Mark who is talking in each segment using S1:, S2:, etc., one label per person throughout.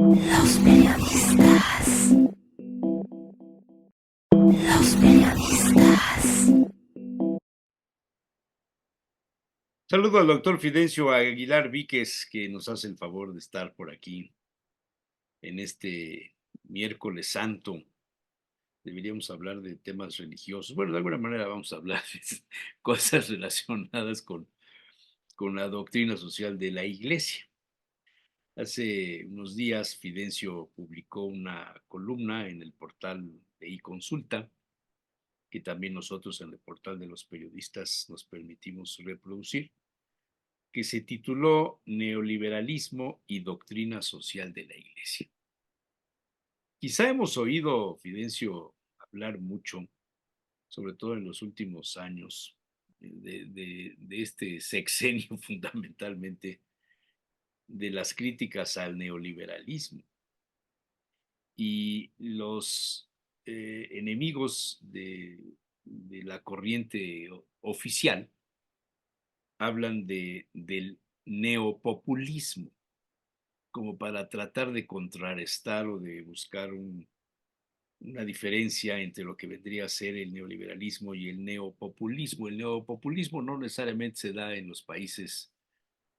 S1: Los periodistas. Los periodistas.
S2: Saludo al doctor Fidencio Aguilar Víquez, que nos hace el favor de estar por aquí en este miércoles santo. Deberíamos hablar de temas religiosos. Bueno, de alguna manera vamos a hablar de cosas relacionadas con la doctrina social de la Iglesia. Hace unos días Fidencio publicó una columna en el portal de iConsulta, que también nosotros en el portal de los periodistas nos permitimos reproducir, que se tituló Neoliberalismo y Doctrina Social de la Iglesia. Quizá hemos oído, Fidencio, hablar mucho, sobre todo en los últimos años, de este sexenio fundamentalmente, de las críticas al neoliberalismo. Y los enemigos de la corriente oficial hablan del neopopulismo, como para tratar de contrarrestar o de buscar una diferencia entre lo que vendría a ser el neoliberalismo y el neopopulismo. El neopopulismo no necesariamente se da en los países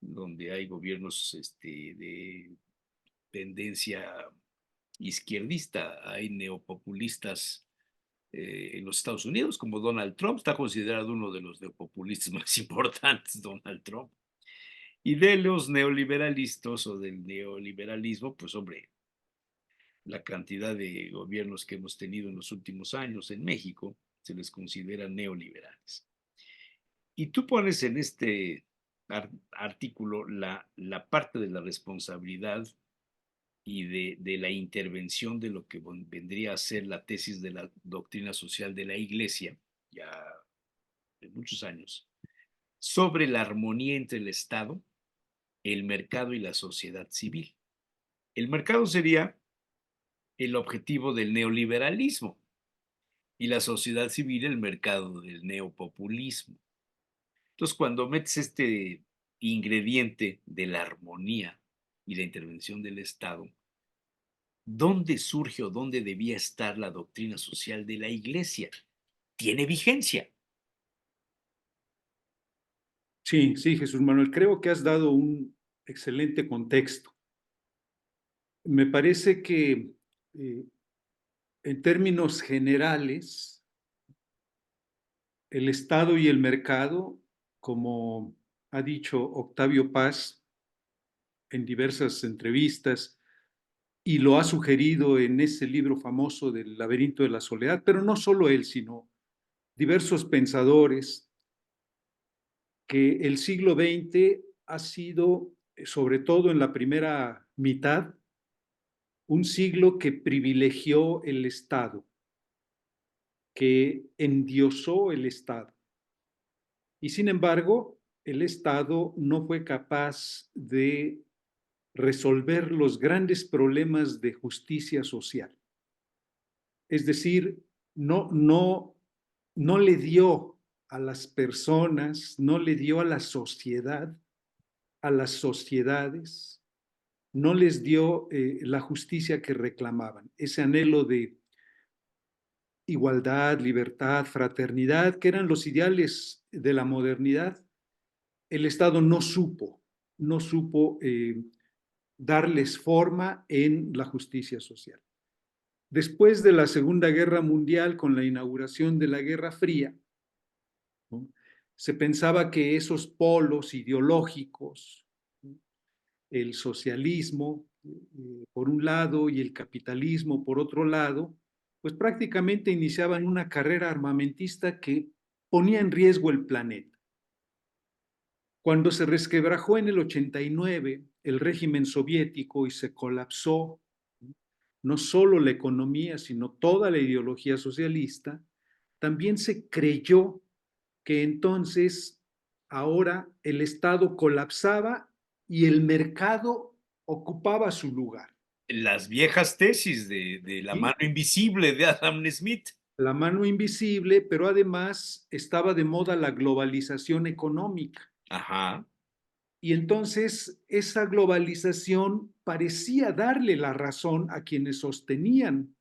S2: donde hay gobiernos de tendencia izquierdista. Hay neopopulistas en los Estados Unidos, como Donald Trump. Está considerado uno de los neopopulistas más importantes, Donald Trump. Y de los neoliberalistas o del neoliberalismo, pues hombre, la cantidad de gobiernos que hemos tenido en los últimos años en México se les considera neoliberales. Y tú pones en este artículo la parte de la responsabilidad y de la intervención de lo que vendría a ser la tesis de la doctrina social de la Iglesia, ya de muchos años, sobre la armonía entre el Estado, el mercado y la sociedad civil. El mercado sería el objetivo del neoliberalismo y la sociedad civil el mercado del neopopulismo. Entonces, cuando metes este ingrediente de la armonía y la intervención del Estado, ¿dónde surge o dónde debía estar la doctrina social de la Iglesia? ¿Tiene vigencia?
S3: Sí, sí, Jesús Manuel, creo que has dado un excelente contexto. Me parece que en términos generales, el Estado y el mercado, como ha dicho Octavio Paz en diversas entrevistas, y lo ha sugerido en ese libro famoso del Laberinto de la Soledad, pero no solo él, sino diversos pensadores, que el siglo XX ha sido, sobre todo en la primera mitad, un siglo que privilegió el Estado, que endiosó el Estado. Y sin embargo, el Estado no fue capaz de resolver los grandes problemas de justicia social. Es decir, no le dio a las personas, no le dio a la sociedad, a las sociedades, no les dio la justicia que reclamaban, ese anhelo de igualdad, libertad, fraternidad, que eran los ideales de la modernidad. El Estado no supo darles forma en la justicia social. Después de la Segunda Guerra Mundial, con la inauguración de la Guerra Fría, ¿no?, se pensaba que esos polos ideológicos, ¿no?, el socialismo por un lado y el capitalismo por otro lado, pues prácticamente iniciaban una carrera armamentista que ponía en riesgo el planeta. Cuando se resquebrajó en el 89 el régimen soviético y se colapsó no solo la economía, sino toda la ideología socialista, también se creyó que entonces ahora el Estado colapsaba y el mercado ocupaba su lugar.
S2: Las viejas tesis de la
S3: ¿Sí?
S2: mano invisible de Adam Smith.
S3: La mano invisible, pero además estaba de moda la globalización económica.
S2: Ajá.
S3: Y entonces esa globalización parecía darle la razón a quienes sostenían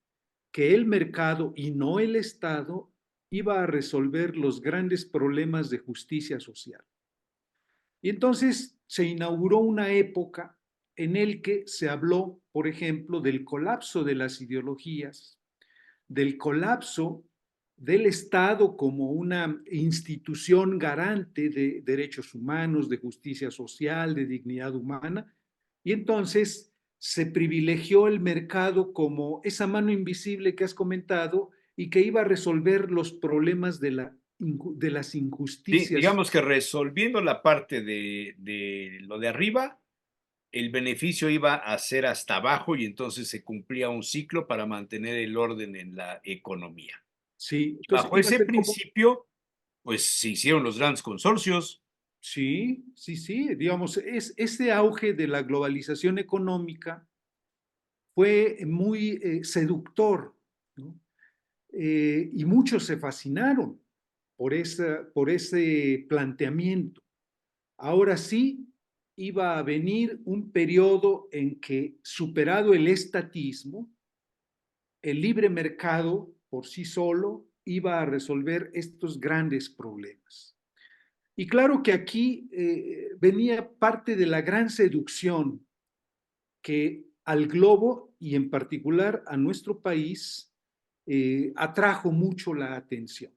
S3: que el mercado y no el Estado iba a resolver los grandes problemas de justicia social. Y entonces se inauguró una época en el que se habló, por ejemplo, del colapso de las ideologías, del colapso del Estado como una institución garante de derechos humanos, de justicia social, de dignidad humana, y entonces se privilegió el mercado como esa mano invisible que has comentado y que iba a resolver los problemas de las
S2: Sí,
S3: injusticias.
S2: digamos que resolviendo la parte de lo de arriba, el beneficio iba a ser hasta abajo y entonces se cumplía un ciclo para mantener el orden en la economía.
S3: Sí,
S2: Y
S3: entonces
S2: bajo
S3: iba a
S2: ese
S3: ser como,
S2: principio, pues se hicieron los grandes consorcios.
S3: sí, sí, sí, digamos, ese auge de la globalización económica fue muy seductor, ¿no? Y muchos se fascinaron por ese planteamiento. Ahora sí, iba a venir un periodo en que, superado el estatismo, el libre mercado por sí solo iba a resolver estos grandes problemas. Y claro que aquí venía parte de la gran seducción que al globo y en particular a nuestro país atrajo mucho la atención.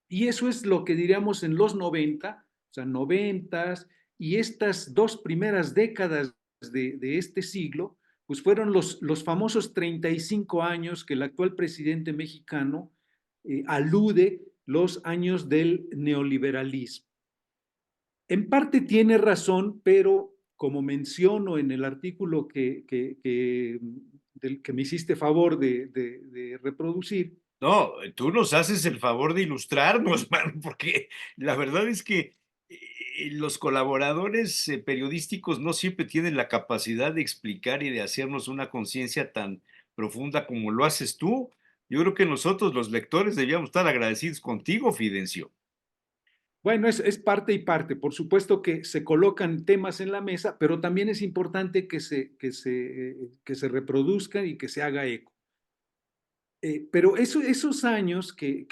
S3: Y eso es lo que diríamos en los 90, o sea, 90 y estas dos primeras décadas de este siglo, pues fueron los famosos 35 años que el actual presidente mexicano alude los años del neoliberalismo. En parte tiene razón, pero como menciono en el artículo del que me hiciste favor de reproducir,
S2: No, tú nos haces el favor de ilustrarnos, mano, porque la verdad es que los colaboradores periodísticos no siempre tienen la capacidad de explicar y de hacernos una conciencia tan profunda como lo haces tú. Yo creo que nosotros, los lectores, debíamos estar agradecidos contigo, Fidencio.
S3: bueno, es parte y parte. Por supuesto que se colocan temas en la mesa, pero también es importante que se reproduzcan y que se haga eco. Pero esos años que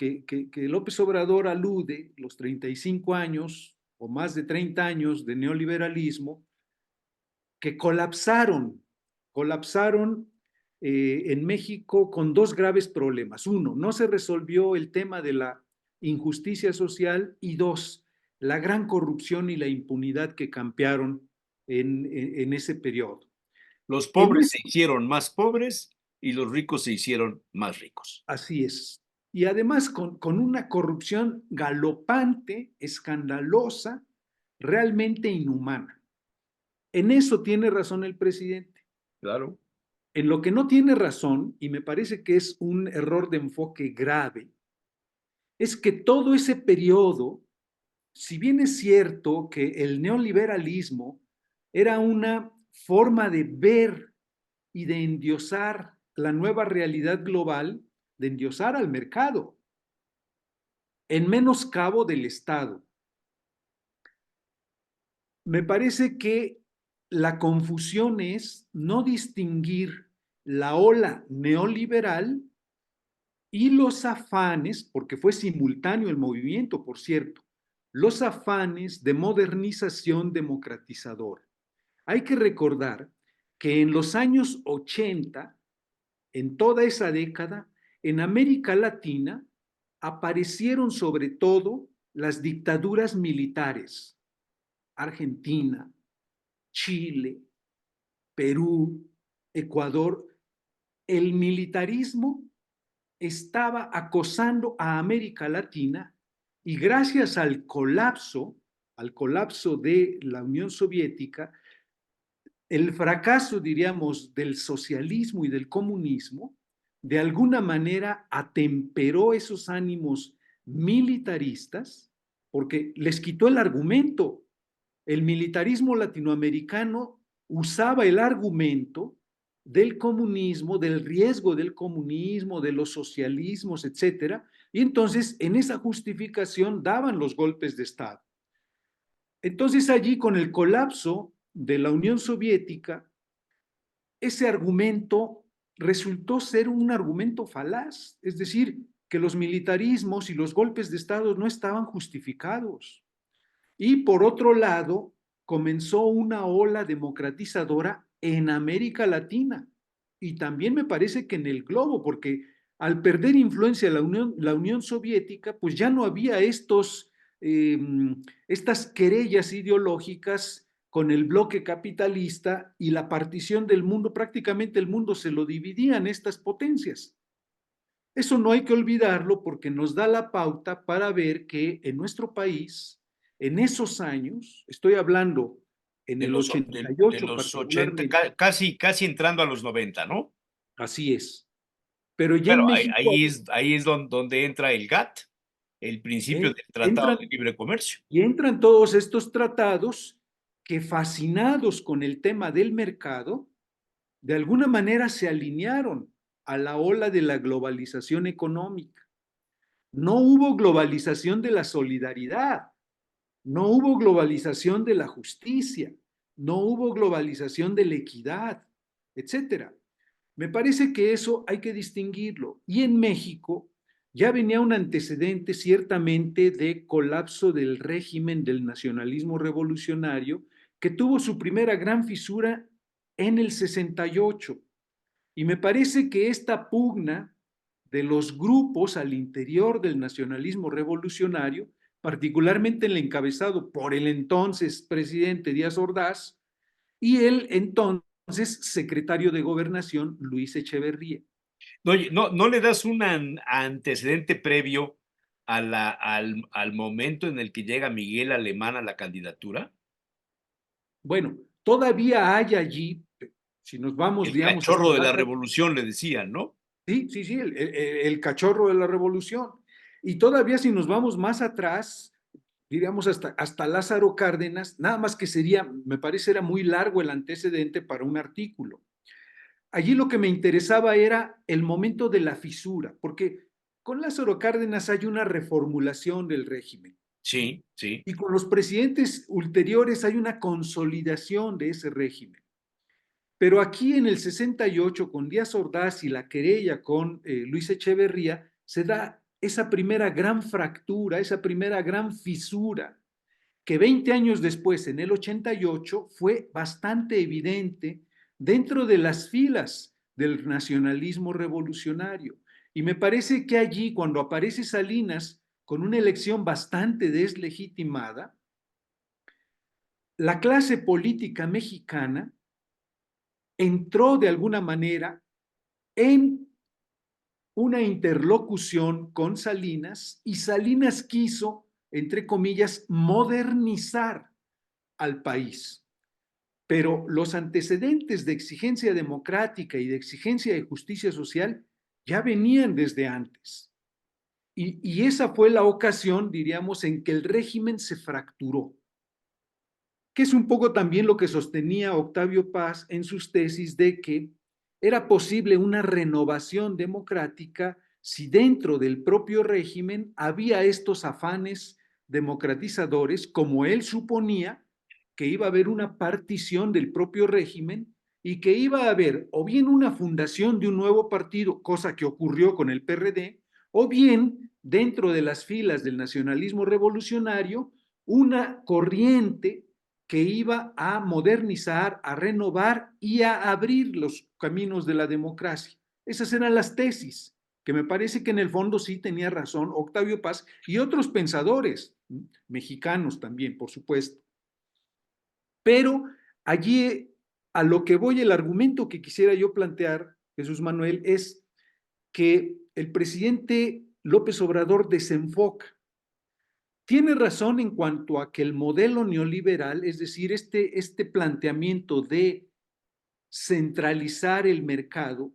S3: López Obrador alude, los 35 años o más de 30 años de neoliberalismo, que colapsaron en México con dos graves problemas. Uno, no se resolvió el tema de la injusticia social y dos, la gran corrupción y la impunidad que campearon en ese periodo.
S2: Los
S3: En
S2: pobres se
S3: eso,
S2: hicieron más pobres y los ricos se hicieron más ricos.
S3: así es. Y además con una corrupción galopante, escandalosa, realmente inhumana. En eso tiene razón el presidente.
S2: Claro.
S3: En lo que no tiene razón, y me parece que es un error de enfoque grave, es que todo ese periodo, si bien es cierto que el neoliberalismo era una forma de ver y de endiosar la nueva realidad global, de endiosar al mercado, en menoscabo del Estado. Me parece que la confusión es no distinguir la ola neoliberal y los afanes, porque fue simultáneo el movimiento, por cierto, los afanes de modernización democratizador. Hay que recordar que en los años 80, en toda esa década, en América Latina aparecieron sobre todo las dictaduras militares, Argentina, Chile, Perú, Ecuador. El militarismo estaba acosando a América Latina y gracias al colapso de la Unión Soviética, el fracaso, diríamos, del socialismo y del comunismo, de alguna manera atemperó esos ánimos militaristas porque les quitó el argumento. El militarismo latinoamericano usaba el argumento del comunismo, del riesgo del comunismo, de los socialismos, etcétera, y entonces en esa justificación daban los golpes de Estado. Entonces allí con el colapso de la Unión Soviética, ese argumento resultó ser un argumento falaz, es decir, que los militarismos y los golpes de Estado no estaban justificados. Y por otro lado, comenzó una ola democratizadora en América Latina y también me parece que en el globo, porque al perder influencia la Unión Soviética, pues ya no había eh, estas querellas ideológicas con el bloque capitalista y la partición del mundo, prácticamente el mundo se lo dividían estas potencias. Eso no hay que olvidarlo porque nos da la pauta para ver que en nuestro país, en esos años, estoy hablando en el
S2: De
S3: 88
S2: los 80,
S3: particularmente,
S2: casi entrando a los 90, ¿no?
S3: así es. Pero ya en
S2: Claro,
S3: México
S2: ahí es donde entra el GATT, el principio del Tratado de
S3: entran,
S2: Libre Comercio.
S3: y entran todos estos tratados que fascinados con el tema del mercado, de alguna manera se alinearon a la ola de la globalización económica. No hubo globalización de la solidaridad. No hubo globalización de la justicia, no hubo globalización de la equidad, etcétera. Me parece que eso hay que distinguirlo. Y en México ya venía un antecedente ciertamente de colapso del régimen del nacionalismo revolucionario que tuvo su primera gran fisura en el 68. Y me parece que esta pugna de los grupos al interior del nacionalismo revolucionario, particularmente el encabezado por el entonces presidente Díaz Ordaz y el entonces secretario de Gobernación Luis Echeverría.
S2: No, no le das un antecedente previo al momento en el que llega Miguel Alemán a la candidatura.
S3: Bueno, todavía hay allí, si nos vamos,
S2: El
S3: digamos, hasta
S2: cachorro de la
S3: Lázaro,
S2: revolución, le decían, ¿no?
S3: sí, sí, sí, el cachorro de la revolución. Y todavía si nos vamos más atrás, diríamos hasta Lázaro Cárdenas, nada más que sería, me parece era muy largo el antecedente para un artículo. Allí lo que me interesaba era el momento de la fisura, porque con Lázaro Cárdenas hay una reformulación del régimen
S2: Sí, sí.
S3: y con los presidentes ulteriores hay una consolidación de ese régimen. Pero aquí en el 68, con Díaz Ordaz y la querella con Luis Echeverría, se da esa primera gran fractura, esa primera gran fisura, que 20 años después, en el 88, fue bastante evidente dentro de las filas del nacionalismo revolucionario. Y me parece que allí, cuando aparece Salinas con una elección bastante deslegitimada, la clase política mexicana entró de alguna manera en una interlocución con Salinas y Salinas quiso, entre comillas, modernizar al país. Pero los antecedentes de exigencia democrática y de exigencia de justicia social ya venían desde antes. Y esa fue la ocasión, diríamos, en que el régimen se fracturó, que es un poco también lo que sostenía Octavio Paz en sus tesis de que era posible una renovación democrática si dentro del propio régimen había estos afanes democratizadores, como él suponía que iba a haber una partición del propio régimen y que iba a haber o bien una fundación de un nuevo partido, cosa que ocurrió con el PRD, o bien dentro de las filas del nacionalismo revolucionario, una corriente que iba a modernizar, a renovar y a abrir los caminos de la democracia. Esas eran las tesis, que me parece que en el fondo sí tenía razón Octavio Paz y otros pensadores, mexicanos también, por supuesto. Pero allí a lo que voy, el argumento que quisiera yo plantear, Jesús Manuel, es que el presidente López Obrador desenfoca. Tiene razón en cuanto a que el modelo neoliberal, es decir, este planteamiento de centralizar el mercado,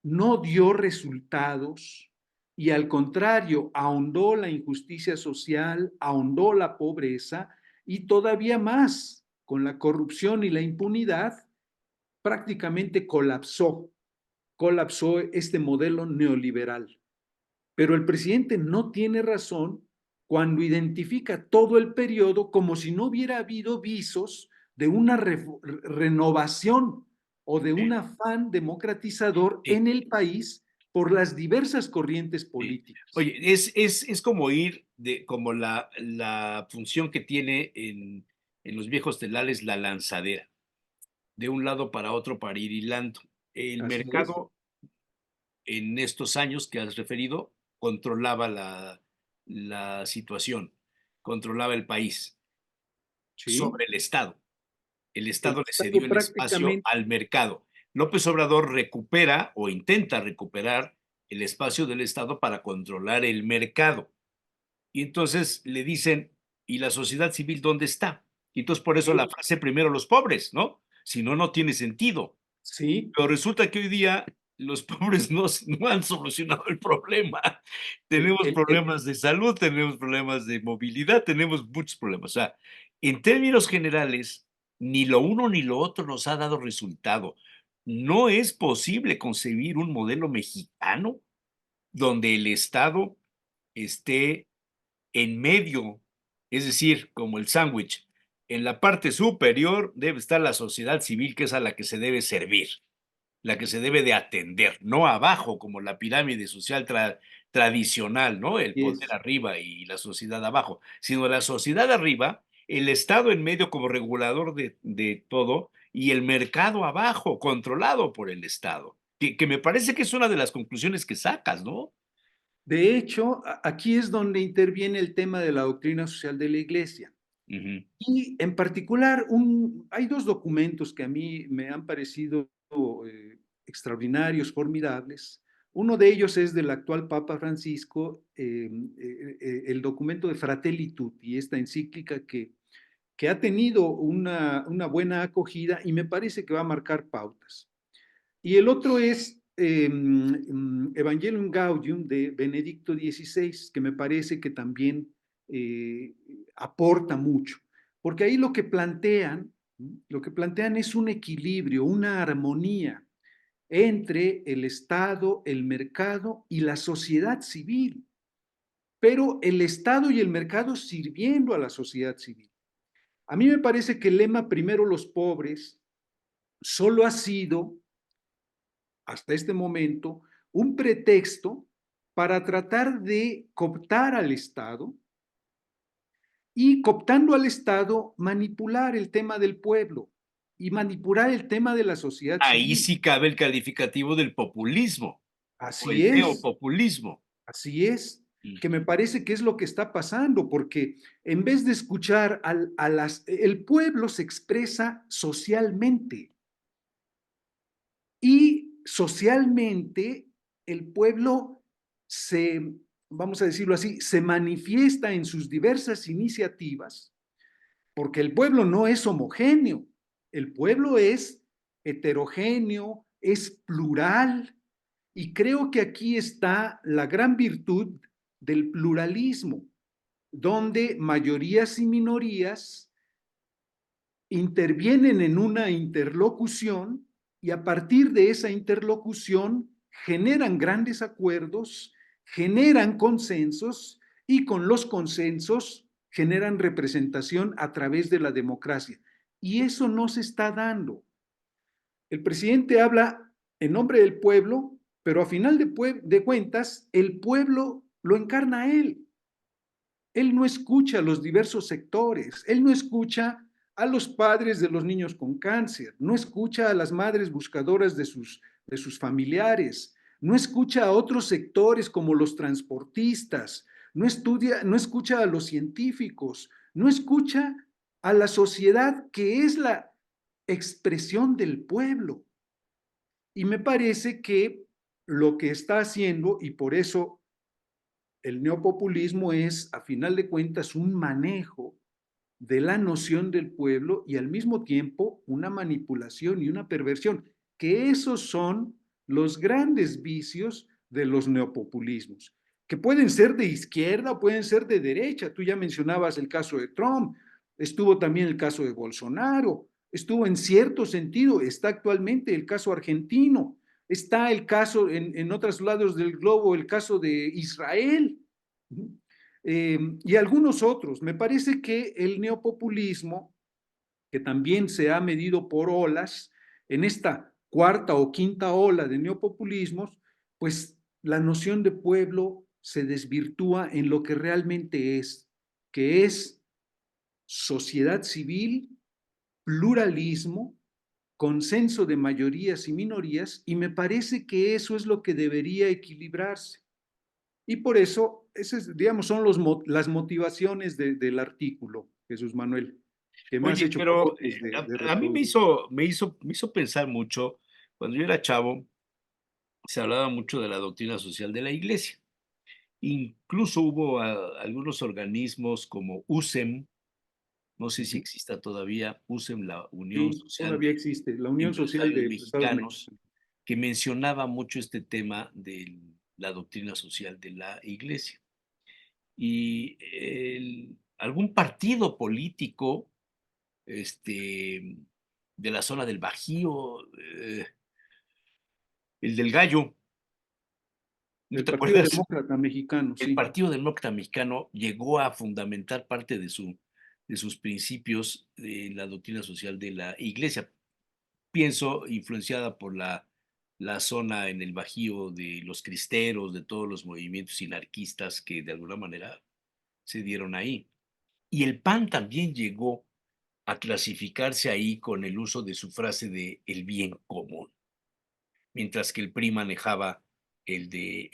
S3: no dio resultados y al contrario, ahondó la injusticia social, ahondó la pobreza y todavía más, con la corrupción y la impunidad, prácticamente colapsó este modelo neoliberal. Pero el presidente no tiene razón cuando identifica todo el periodo como si no hubiera habido visos de una renovación o de un afán democratizador
S2: Sí,
S3: en el país por las diversas corrientes
S2: sí.
S3: políticas.
S2: Oye, es como ir como la función que tiene en los viejos telales la lanzadera, de un lado para otro para ir hilando. El
S3: Así es.
S2: mercado en estos años que has referido controlaba la situación, controlaba el país
S3: Sí,
S2: sobre el Estado. El
S3: el
S2: Estado le cedió
S3: Estado
S2: el espacio
S3: prácticamente,
S2: al mercado. López Obrador recupera o intenta recuperar el espacio del Estado para controlar el mercado. Y entonces le dicen, ¿y la sociedad civil dónde está? Y entonces por eso la
S3: sí,
S2: frase primero los pobres, ¿no? Si no, no tiene sentido.
S3: sí,
S2: Pero resulta que hoy día los pobres no han solucionado el problema.
S3: el,
S2: Tenemos
S3: el- el-
S2: problemas de salud, tenemos problemas de movilidad, tenemos muchos problemas. O sea, en términos generales, ni lo uno ni lo otro nos ha dado resultado. No es posible concebir un modelo mexicano donde el Estado esté en medio, es decir, como el sándwich. En la parte superior debe estar la sociedad civil, que es a la que se debe servir, la que se debe de atender, no abajo como la pirámide social tradicional, ¿no? El
S3: y
S2: poder
S3: es.
S2: arriba y la sociedad abajo, sino la sociedad arriba, el Estado en medio como regulador de todo y el mercado abajo, controlado por el Estado, que me parece que es una de las conclusiones que sacas, ¿no?
S3: De hecho, aquí es donde interviene el tema de la doctrina social de la Iglesia.
S2: Ujú.
S3: Y en particular, hay dos documentos que a mí me han parecido extraordinarios, formidables. Uno de ellos es del actual Papa Francisco, el documento de Fratelli Tutti, esta encíclica que ha tenido una buena acogida y me parece que va a marcar pautas. Y el otro es Evangelium Gaudium de Benedicto XVI, que me parece que también eh, aporta mucho, porque ahí lo que plantean es un equilibrio, una armonía entre el Estado, el mercado y la sociedad civil, pero el Estado y el mercado sirviendo a la sociedad civil. A mí me parece que el lema primero los pobres solo ha sido hasta este momento un pretexto para tratar de cooptar al Estado y cooptando al Estado manipular el tema del pueblo y manipular el tema de la sociedad
S2: Ahí
S3: civil.
S2: sí cabe el calificativo del populismo o
S3: Así
S2: el
S3: es,
S2: neopopulismo.
S3: así es, que me
S2: Ujú.
S3: parece que es lo que está pasando, porque en vez de escuchar el pueblo se expresa socialmente. Y socialmente el pueblo se, vamos a decirlo así, se manifiesta en sus diversas iniciativas, porque el pueblo no es homogéneo, el pueblo es heterogéneo, es plural, y creo que aquí está la gran virtud del pluralismo, donde mayorías y minorías intervienen en una interlocución y a partir de esa interlocución generan grandes acuerdos, generan consensos y con los consensos generan representación a través de la democracia. Y eso no se está dando. El presidente habla en nombre del pueblo, pero a final de cuentas, el pueblo lo encarna a él. Él no escucha a los diversos sectores, él no escucha a los padres de los niños con cáncer, no escucha a las madres buscadoras de sus familiares, no escucha a otros sectores como los transportistas, no escucha a los científicos, no escucha a la sociedad que es la expresión del pueblo. Y me parece que lo que está haciendo, y por eso el neopopulismo es, a final de cuentas, un manejo de la noción del pueblo y al mismo tiempo una manipulación y una perversión, que esos son los grandes vicios de los neopopulismos, que pueden ser de izquierda o pueden ser de derecha. Tú ya mencionabas el caso de Trump, estuvo también el caso de Bolsonaro, estuvo en cierto sentido, está actualmente el caso argentino, está el caso en otros lados del globo, el caso de Israel. y algunos otros. Me parece que el neopopulismo, que también se ha medido por olas, en esta cuarta o quinta ola de neopopulismos, pues la noción de pueblo se desvirtúa en lo que realmente es, que es sociedad civil, pluralismo, consenso de mayorías y minorías, y me parece que eso es lo que debería equilibrarse. Y por eso, esas, digamos, son las motivaciones del artículo, Jesús Manuel, que me has
S2: Oye,
S3: hecho
S2: pero
S3: favor pues, de
S2: a mí
S3: reproducir.
S2: me hizo pensar mucho, cuando yo era chavo, se hablaba mucho de la doctrina social de la iglesia. Incluso hubo algunos organismos como USEM, no sé si
S3: Ujú.
S2: exista todavía, USEM, la Unión
S3: Sí,
S2: Social
S3: todavía
S2: de
S3: existe, la Unión Social
S2: Empresarios
S3: de Empresarios
S2: Mexicanos,
S3: Mexicanos.
S2: que mencionaba mucho este tema de la doctrina social de la iglesia. Y algún partido político de la zona del Bajío, el del Gallo, ¿no
S3: El
S2: te
S3: Partido
S2: acuerdas?
S3: Demócrata Mexicano,
S2: El
S3: sí.
S2: Partido Demócrata Mexicano llegó a fundamentar parte de sus principios de la doctrina social de la iglesia. Pienso influenciada por la zona en el Bajío de los cristeros, de todos los movimientos anarquistas que de alguna manera se dieron ahí. Y el PAN también llegó a clasificarse ahí con el uso de su frase de el bien común, mientras que el PRI manejaba el de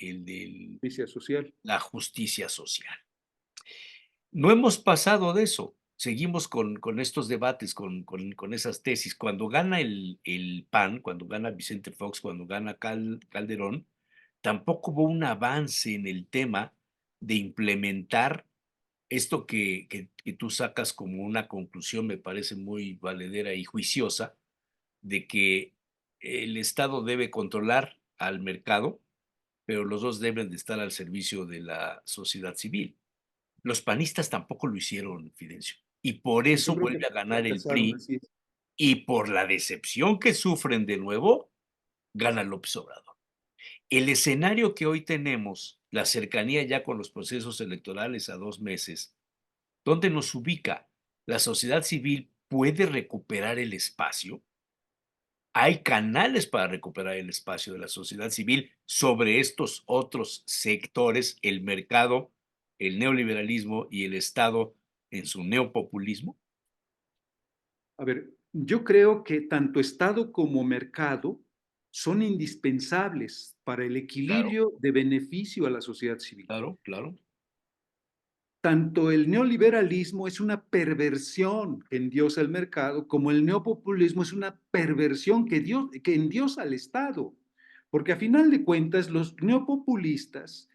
S3: Justicia social.
S2: la justicia social. No hemos pasado de eso. Seguimos con estos debates, con esas tesis. Cuando gana el PAN, cuando gana Vicente Fox, cuando gana Calderón, tampoco hubo un avance en el tema de implementar esto que tú sacas como una conclusión, me parece muy valedera y juiciosa, de que el Estado debe controlar al mercado, pero los dos deben de estar al servicio de la sociedad civil. Los panistas tampoco lo hicieron, Fidencio, y por
S3: Yo
S2: eso
S3: creo que
S2: vuelve a ganar el
S3: fracasaron,
S2: PRI,
S3: así es.
S2: y por la decepción que sufren de nuevo, gana López Obrador. El escenario que hoy tenemos, la cercanía ya con los procesos electorales a 2 meses, ¿dónde nos ubica? ¿La sociedad civil puede recuperar el espacio? ¿Hay canales para recuperar el espacio de la sociedad civil sobre estos otros sectores, el mercado, el neoliberalismo y el Estado en su neopopulismo?
S3: A ver, yo creo que tanto Estado como mercado son indispensables para el
S2: Claro,
S3: equilibrio de beneficio a la sociedad civil.
S2: claro, claro.
S3: Tanto el neoliberalismo es una perversión que endiosa el mercado, como el neopopulismo es una perversión que endiosa al Estado. Porque a final de cuentas, los neopopulistas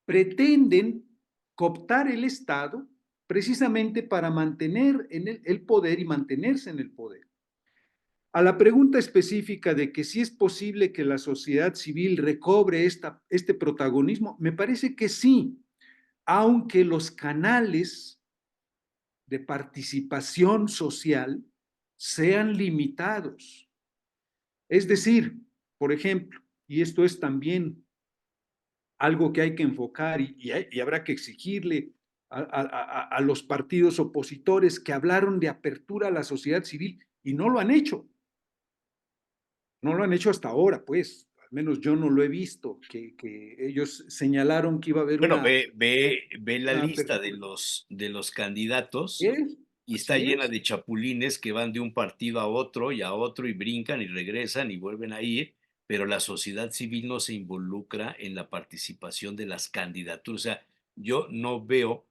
S3: pretenden cooptar el Estado precisamente para mantener en el poder y mantenerse en el poder. A la pregunta específica de que si es posible que la sociedad civil recobre este protagonismo, me parece que sí, aunque los canales de participación social sean limitados. Es decir, por ejemplo, y esto es también algo que hay que enfocar y habrá que exigirle a los partidos opositores que hablaron de apertura a la sociedad civil y no lo han hecho. No lo han hecho hasta ahora, pues, al menos yo no lo he visto, que ellos señalaron que iba a haber
S2: Bueno,
S3: una,
S2: ve la
S3: una
S2: lista
S3: apertura.
S2: de los candidatos
S3: ¿Es?
S2: y está
S3: Así
S2: llena
S3: es.
S2: de chapulines que van de un partido a otro y a otro y brincan y regresan y vuelven a ir, pero la sociedad civil no se involucra en la participación de las candidaturas. O sea, yo no veo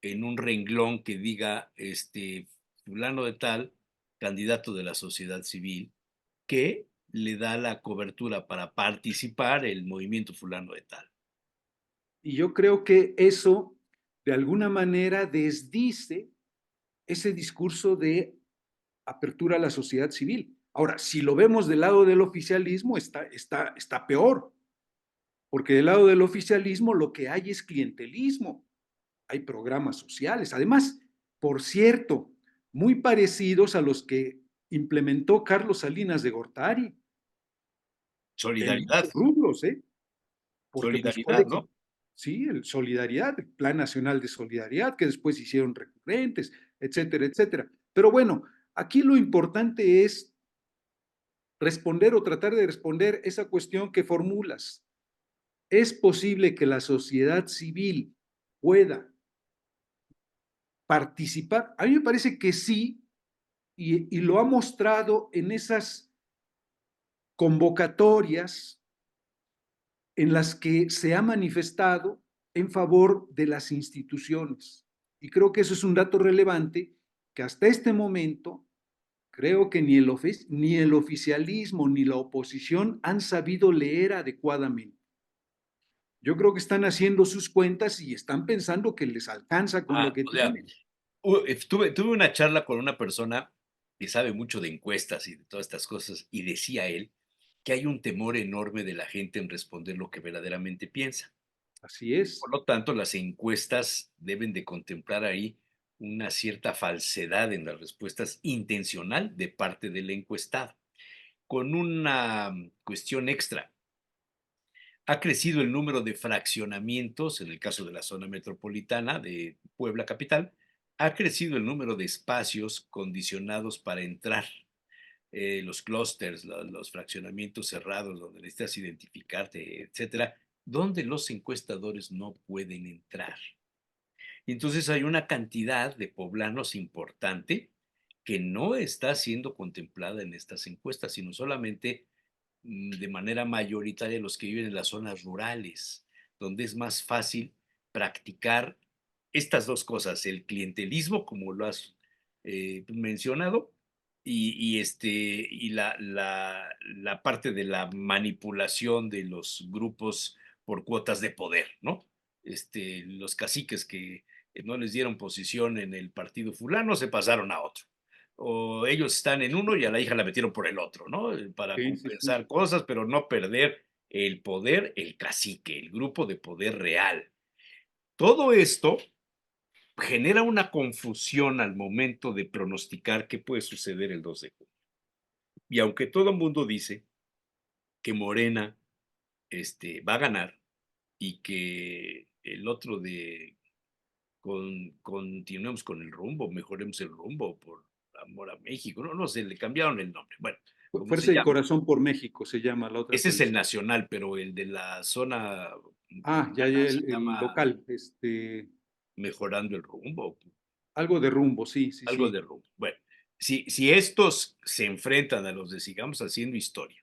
S2: en un renglón que diga, fulano de tal, candidato de la sociedad civil, que le da la cobertura para participar el movimiento fulano de tal.
S3: Y yo creo que eso, de alguna manera, desdice ese discurso de apertura a la sociedad civil. Ahora, si lo vemos del lado del oficialismo, está peor, porque del lado del oficialismo lo que hay es clientelismo, hay programas sociales, además, por cierto, muy parecidos a los que implementó Carlos Salinas de Gortari, en
S2: Solidaridad,
S3: muchos rubros, ¿eh? Porque pues
S2: solidaridad, ¿no?
S3: Sí, el solidaridad, el Plan Nacional de Solidaridad, que después hicieron recurrentes, etcétera, etcétera. Pero bueno, aquí lo importante es responder o tratar de responder esa cuestión que formulas. ¿Es posible que la sociedad civil pueda participar? A mí me parece que sí, y lo ha mostrado en esas convocatorias en las que se ha manifestado en favor de las instituciones. Y creo que eso es un dato relevante que hasta este momento creo que ni el oficialismo ni la oposición han sabido leer adecuadamente. Yo creo que están haciendo sus cuentas y están pensando que les alcanza con lo que
S2: O sea,
S3: tienen.
S2: tuve una charla con una persona que sabe mucho de encuestas y de todas estas cosas, y decía él que hay un temor enorme de la gente en responder lo que verdaderamente piensa.
S3: Así es.
S2: Por lo tanto, las encuestas deben de contemplar ahí una cierta falsedad en las respuestas intencional de parte del encuestado. Con una cuestión extra, ha crecido el número de fraccionamientos, en el caso de la zona metropolitana de Puebla capital, ha crecido el número de espacios condicionados para entrar, los clústeres, los fraccionamientos cerrados donde necesitas identificarte, etcétera, donde los encuestadores no pueden entrar. Y entonces hay una cantidad de poblanos importante que no está siendo contemplada en estas encuestas, sino solamente de manera mayoritaria los que viven en las zonas rurales, donde es más fácil practicar estas dos cosas, el clientelismo, como lo has mencionado, y la parte de la manipulación de los grupos por cuotas de poder, ¿no? Los caciques que no les dieron posición en el partido fulano se pasaron a otro, o ellos están en uno y a la hija la metieron por el otro, ¿no? Para
S3: Sí, sí, sí.
S2: compensar cosas, pero no perder el poder, el cacique, el grupo de poder real. Todo esto genera una confusión al momento de pronosticar qué puede suceder el 2 de junio. Y aunque todo el mundo dice que Morena va a ganar y que el otro de continuemos con el rumbo, mejoremos el rumbo por amor a México, no, no sé, le cambiaron el nombre. Bueno, como se
S3: Fuerza y
S2: llama.
S3: Corazón por México se llama la otra
S2: Ese es el
S3: coalición.
S2: nacional, pero el de la zona
S3: Ya,
S2: poblana se
S3: el
S2: llama
S3: local,
S2: Mejorando el Rumbo,
S3: algo de rumbo, sí, sí,
S2: algo de
S3: sí.
S2: rumbo. Bueno, si estos se enfrentan a los de Sigamos Haciendo Historia,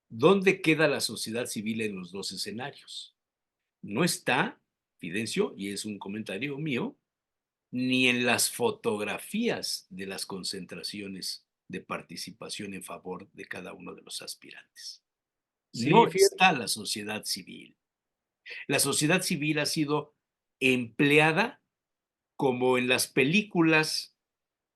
S2: ¿dónde queda la sociedad civil en los dos escenarios? No está, Fidencio, y es un comentario mío, ni en las fotografías de las concentraciones de participación en favor de cada uno de los aspirantes.
S3: Sí,
S2: No
S3: fíjate,
S2: está la sociedad civil. La sociedad civil ha sido empleada como en las películas.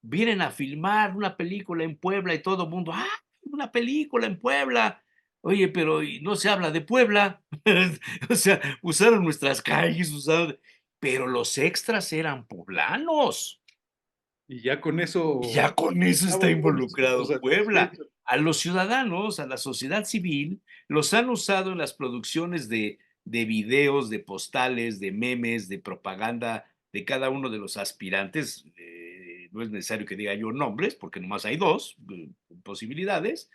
S2: Vienen a filmar una película en Puebla y todo el mundo, ¡ah! Una película en Puebla. Oye, pero y no se habla de Puebla. O sea, usaron nuestras calles, pero los extras eran poblanos.
S3: y ya con
S2: Y
S3: eso
S2: ya con eso está
S3: estamos
S2: involucrado Puebla.
S3: satisfechos.
S2: A los ciudadanos, a la sociedad civil, los han usado en las producciones de videos, de postales, de memes, de propaganda de cada uno de los aspirantes. No es necesario que diga yo nombres, porque nomás hay dos posibilidades.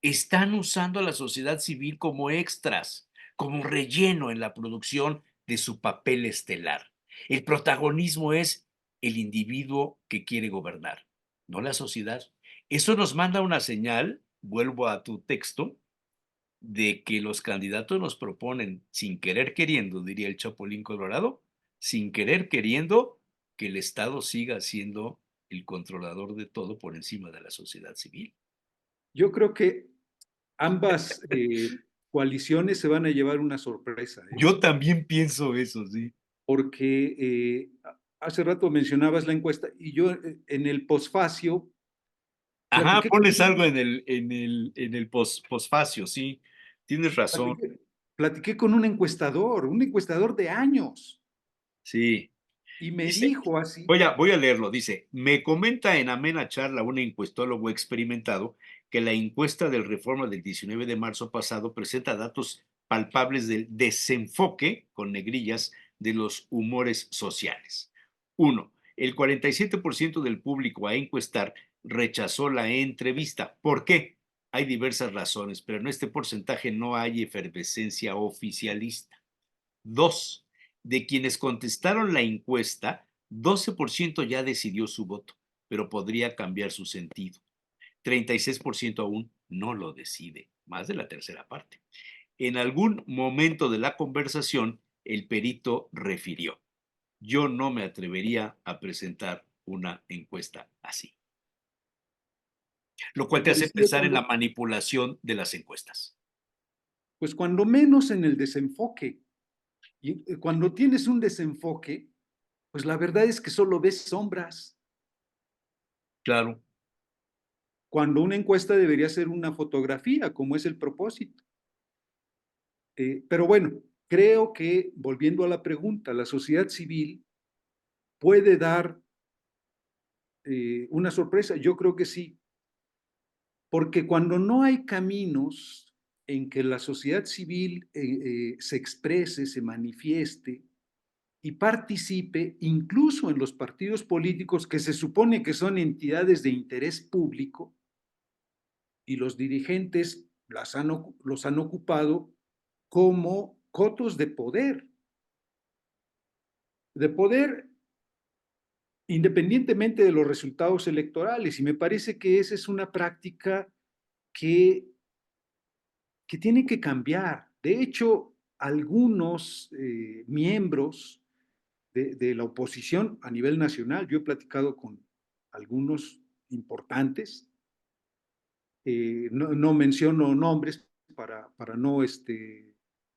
S2: Están usando a la sociedad civil como extras, como relleno en la producción de su papel estelar. El protagonismo es el individuo que quiere gobernar, no la sociedad. Eso nos manda una señal, vuelvo a tu texto, de que los candidatos nos proponen, sin querer queriendo, diría el Chapulín Colorado, sin querer queriendo, que el Estado siga siendo el controlador de todo por encima de la sociedad civil.
S3: Yo creo que ambas coaliciones se van a llevar una sorpresa,
S2: Yo también pienso eso, sí.
S3: porque hace rato mencionabas la encuesta y yo en el posfacio
S2: Ajá,
S3: platiqué con,
S2: pones algo en el posfacio, sí, tienes razón,
S3: platiqué con un encuestador de años,
S2: sí.
S3: y me
S2: Dice,
S3: dijo así,
S2: voy a leerlo, dice, me comenta en amena charla un encuestólogo experimentado que la encuesta del Reforma del 19 de marzo pasado presenta datos palpables del desenfoque, con negrillas, de los humores sociales. 1. El 47% del público a encuestar rechazó la entrevista. ¿Por qué? Hay diversas razones, pero en este porcentaje no hay efervescencia oficialista. 2. De quienes contestaron la encuesta, 12% ya decidió su voto, pero podría cambiar su sentido. 36% aún no lo decide, más de la tercera parte. En algún momento de la conversación, el perito refirió: yo no me atrevería a presentar una encuesta así. Lo cual te hace
S3: Coincido
S2: pensar
S3: con
S2: en la
S3: lo,
S2: manipulación de las encuestas.
S3: pues cuando menos en el desenfoque. Y cuando tienes un desenfoque, pues la verdad es que solo ves sombras.
S2: Claro.
S3: Cuando una encuesta debería ser una fotografía, como es el propósito. Pero bueno, creo que, volviendo a la pregunta, la sociedad civil puede dar una sorpresa. Yo creo que sí, porque cuando no hay caminos en que la sociedad civil se exprese, se manifieste y participe, incluso en los partidos políticos que se supone que son entidades de interés público, y los dirigentes los han ocupado como cotos de poder independientemente de los resultados electorales. Y me parece que esa es una práctica que, que tiene que cambiar. De hecho, algunos miembros de la oposición a nivel nacional, yo he platicado con algunos importantes, no menciono nombres para no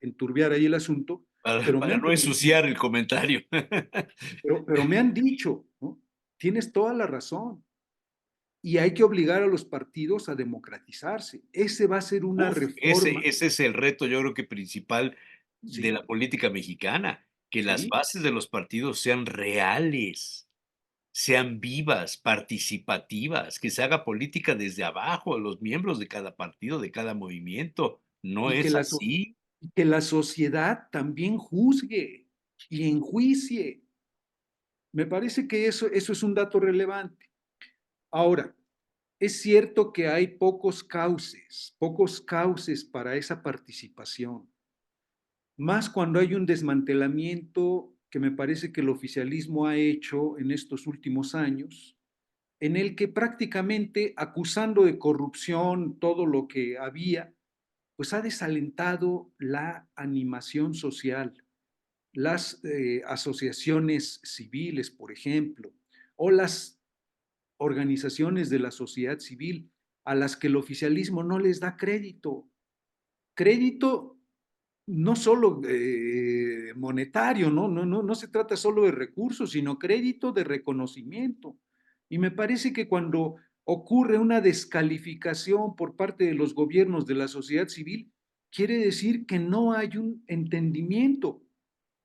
S3: enturbiar ahí el asunto, pero me
S2: Para
S3: han,
S2: no ensuciar el comentario.
S3: pero me han dicho, ¿no? Tienes toda la razón. Y hay que obligar a los partidos a democratizarse. Ese va a ser una
S2: Uf, ese,
S3: reforma.
S2: ese es el reto, yo creo que principal de
S3: Sí,
S2: la política mexicana, que las
S3: sí.
S2: bases de los partidos sean reales, sean vivas, participativas, que se haga política desde abajo, los miembros de cada partido, de cada movimiento. No
S3: Y que
S2: es
S3: la,
S2: así.
S3: y que la sociedad también juzgue y enjuicie. Me parece que eso es un dato relevante. Ahora, es cierto que hay pocos cauces para esa participación, más cuando hay un desmantelamiento que me parece que el oficialismo ha hecho en estos últimos años, en el que prácticamente acusando de corrupción todo lo que había, pues ha desalentado la animación social, las asociaciones civiles, por ejemplo, o las organizaciones de la sociedad civil a las que el oficialismo no les da crédito. Crédito no solo monetario, no se trata solo de recursos, sino crédito de reconocimiento. Y me parece que cuando ocurre una descalificación por parte de los gobiernos de la sociedad civil, quiere decir que no hay un entendimiento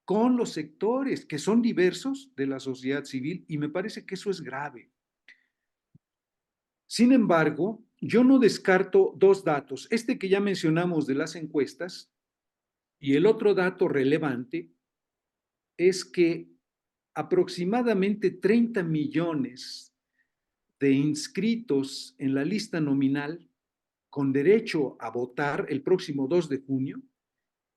S3: con los sectores que son diversos de la sociedad civil y me parece que eso es grave. Sin embargo, yo no descarto dos datos, este que ya mencionamos de las encuestas y el otro dato relevante es que aproximadamente 30 millones de inscritos en la lista nominal con derecho a votar el próximo 2 de junio,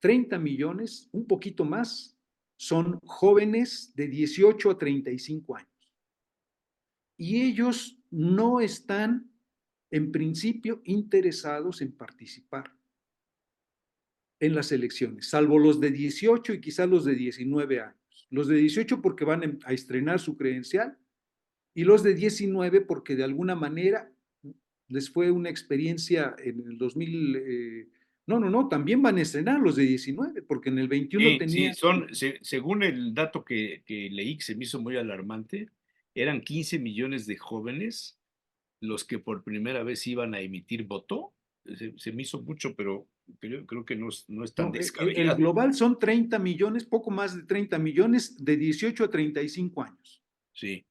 S3: 30 millones, un poquito más, son jóvenes de 18 a 35 años. Y ellos no están, en principio, interesados en participar en las elecciones, salvo los de 18 y quizás los de 19 años. Los de 18 porque van a estrenar su credencial y los de 19 porque de alguna manera les fue una experiencia en el 2000. No, también van a estrenar los de 19 porque en el 21
S2: Sí,
S3: tenía.
S2: según el dato que leí, que se me hizo muy alarmante, eran 15 millones de jóvenes los que por primera vez iban a emitir voto. Se me hizo mucho, pero creo que no es tan
S3: No, el
S2: descabellado.
S3: global son 30 millones, poco más de 30 millones de 18 a 35 años,
S2: Sí,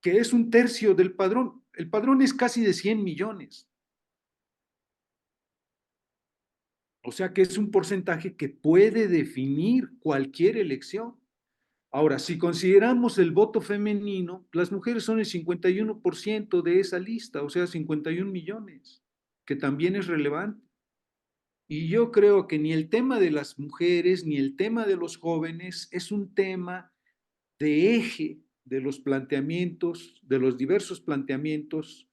S3: que es un tercio del padrón. El padrón es casi de 100 millones. O sea que es un porcentaje que puede definir cualquier elección. Ahora, si consideramos el voto femenino, las mujeres son el 51% de esa lista, o sea, 51 millones, que también es relevante. Y yo creo que ni el tema de las mujeres ni el tema de los jóvenes es un tema de eje de los planteamientos, de los diversos planteamientos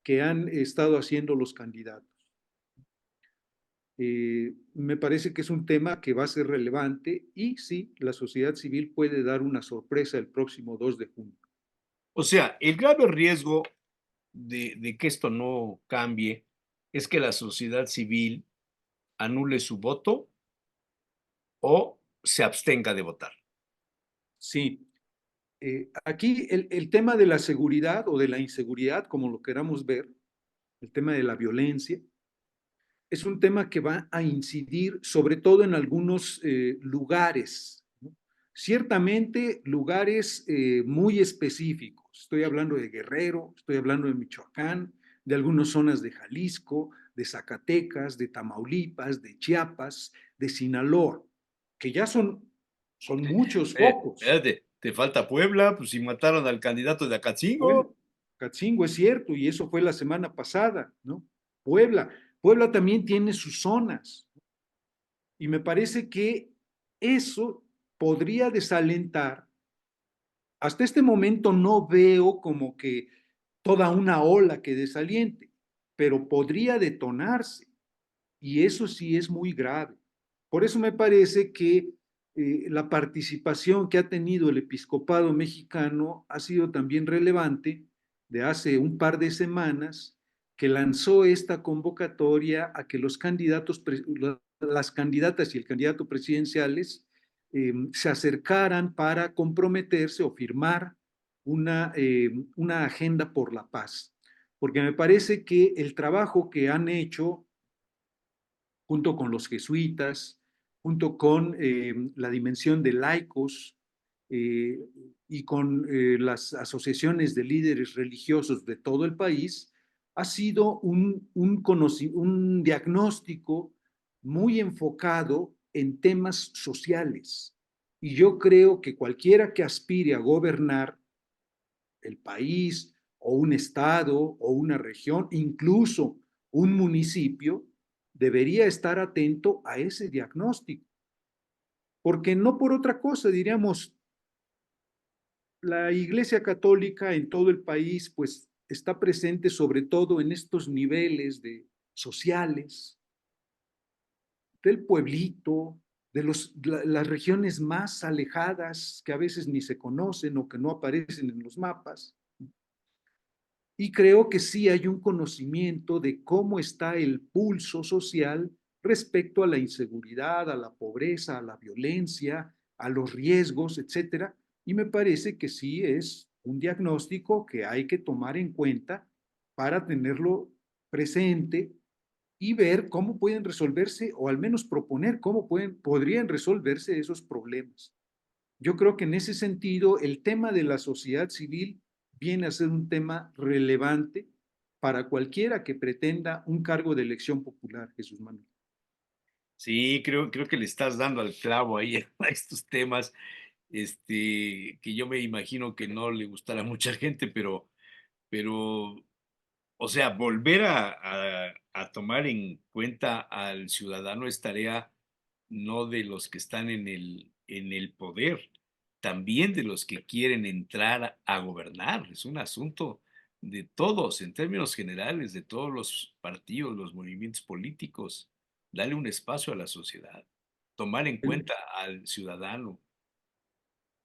S3: que han estado haciendo los candidatos. Me parece que es un tema que va a ser relevante y sí, la sociedad civil puede dar una sorpresa el próximo 2 de junio.
S2: O sea, el grave riesgo de que esto no cambie es que la sociedad civil anule su voto o se abstenga de votar.
S3: Sí, aquí el tema de la seguridad o de la inseguridad, como lo queramos ver, el tema de la violencia, es un tema que va a incidir sobre todo en algunos lugares, ¿no? Ciertamente lugares muy específicos. Estoy hablando de Guerrero, estoy hablando de Michoacán, de algunas zonas de Jalisco, de Zacatecas, de Tamaulipas, de Chiapas, de Sinaloa, que ya son muchos focos.
S2: Espérate, te falta Puebla, pues si mataron al candidato de
S3: Bueno,
S2: Acatzingo.
S3: Catzingo es cierto, y eso fue la semana pasada, ¿no? Puebla. Puebla también tiene sus zonas, y me parece que eso podría desalentar. Hasta este momento no veo como que toda una ola que desaliente, pero podría detonarse, y eso sí es muy grave. Por eso me parece que la participación que ha tenido el episcopado mexicano ha sido también relevante de hace un par de semanas, que lanzó esta convocatoria a que los candidatos, las candidatas y el candidato presidenciales se acercaran para comprometerse o firmar una agenda por la paz. Porque me parece que el trabajo que han hecho junto con los jesuitas, junto con la dimensión de laicos eh, y con las asociaciones de líderes religiosos de todo el país, ha sido un diagnóstico muy enfocado en temas sociales. Y yo creo que cualquiera que aspire a gobernar el país o un estado o una región, incluso un municipio, debería estar atento a ese diagnóstico, porque no por otra cosa, diríamos, la Iglesia Católica en todo el país, pues está presente sobre todo en estos niveles de sociales, del pueblito, de las regiones más alejadas que a veces ni se conocen o que no aparecen en los mapas. Y creo que sí hay un conocimiento de cómo está el pulso social respecto a la inseguridad, a la pobreza, a la violencia, a los riesgos, etcétera. Y me parece que sí es un diagnóstico que hay que tomar en cuenta para tenerlo presente y ver cómo pueden resolverse, o al menos proponer cómo podrían resolverse esos problemas. Yo creo que en ese sentido el tema de la sociedad civil viene a ser un tema relevante para cualquiera que pretenda un cargo de elección popular, Jesús Manuel.
S2: Sí, creo que le estás dando al clavo ahí a estos temas, que yo me imagino que no le gustará a mucha gente, pero, o sea, volver a tomar en cuenta al ciudadano es tarea no de los que están en el poder, también de los que quieren entrar a gobernar. Es un asunto de todos, en términos generales, de todos los partidos, los movimientos políticos. Darle un espacio a la sociedad, tomar en cuenta al ciudadano.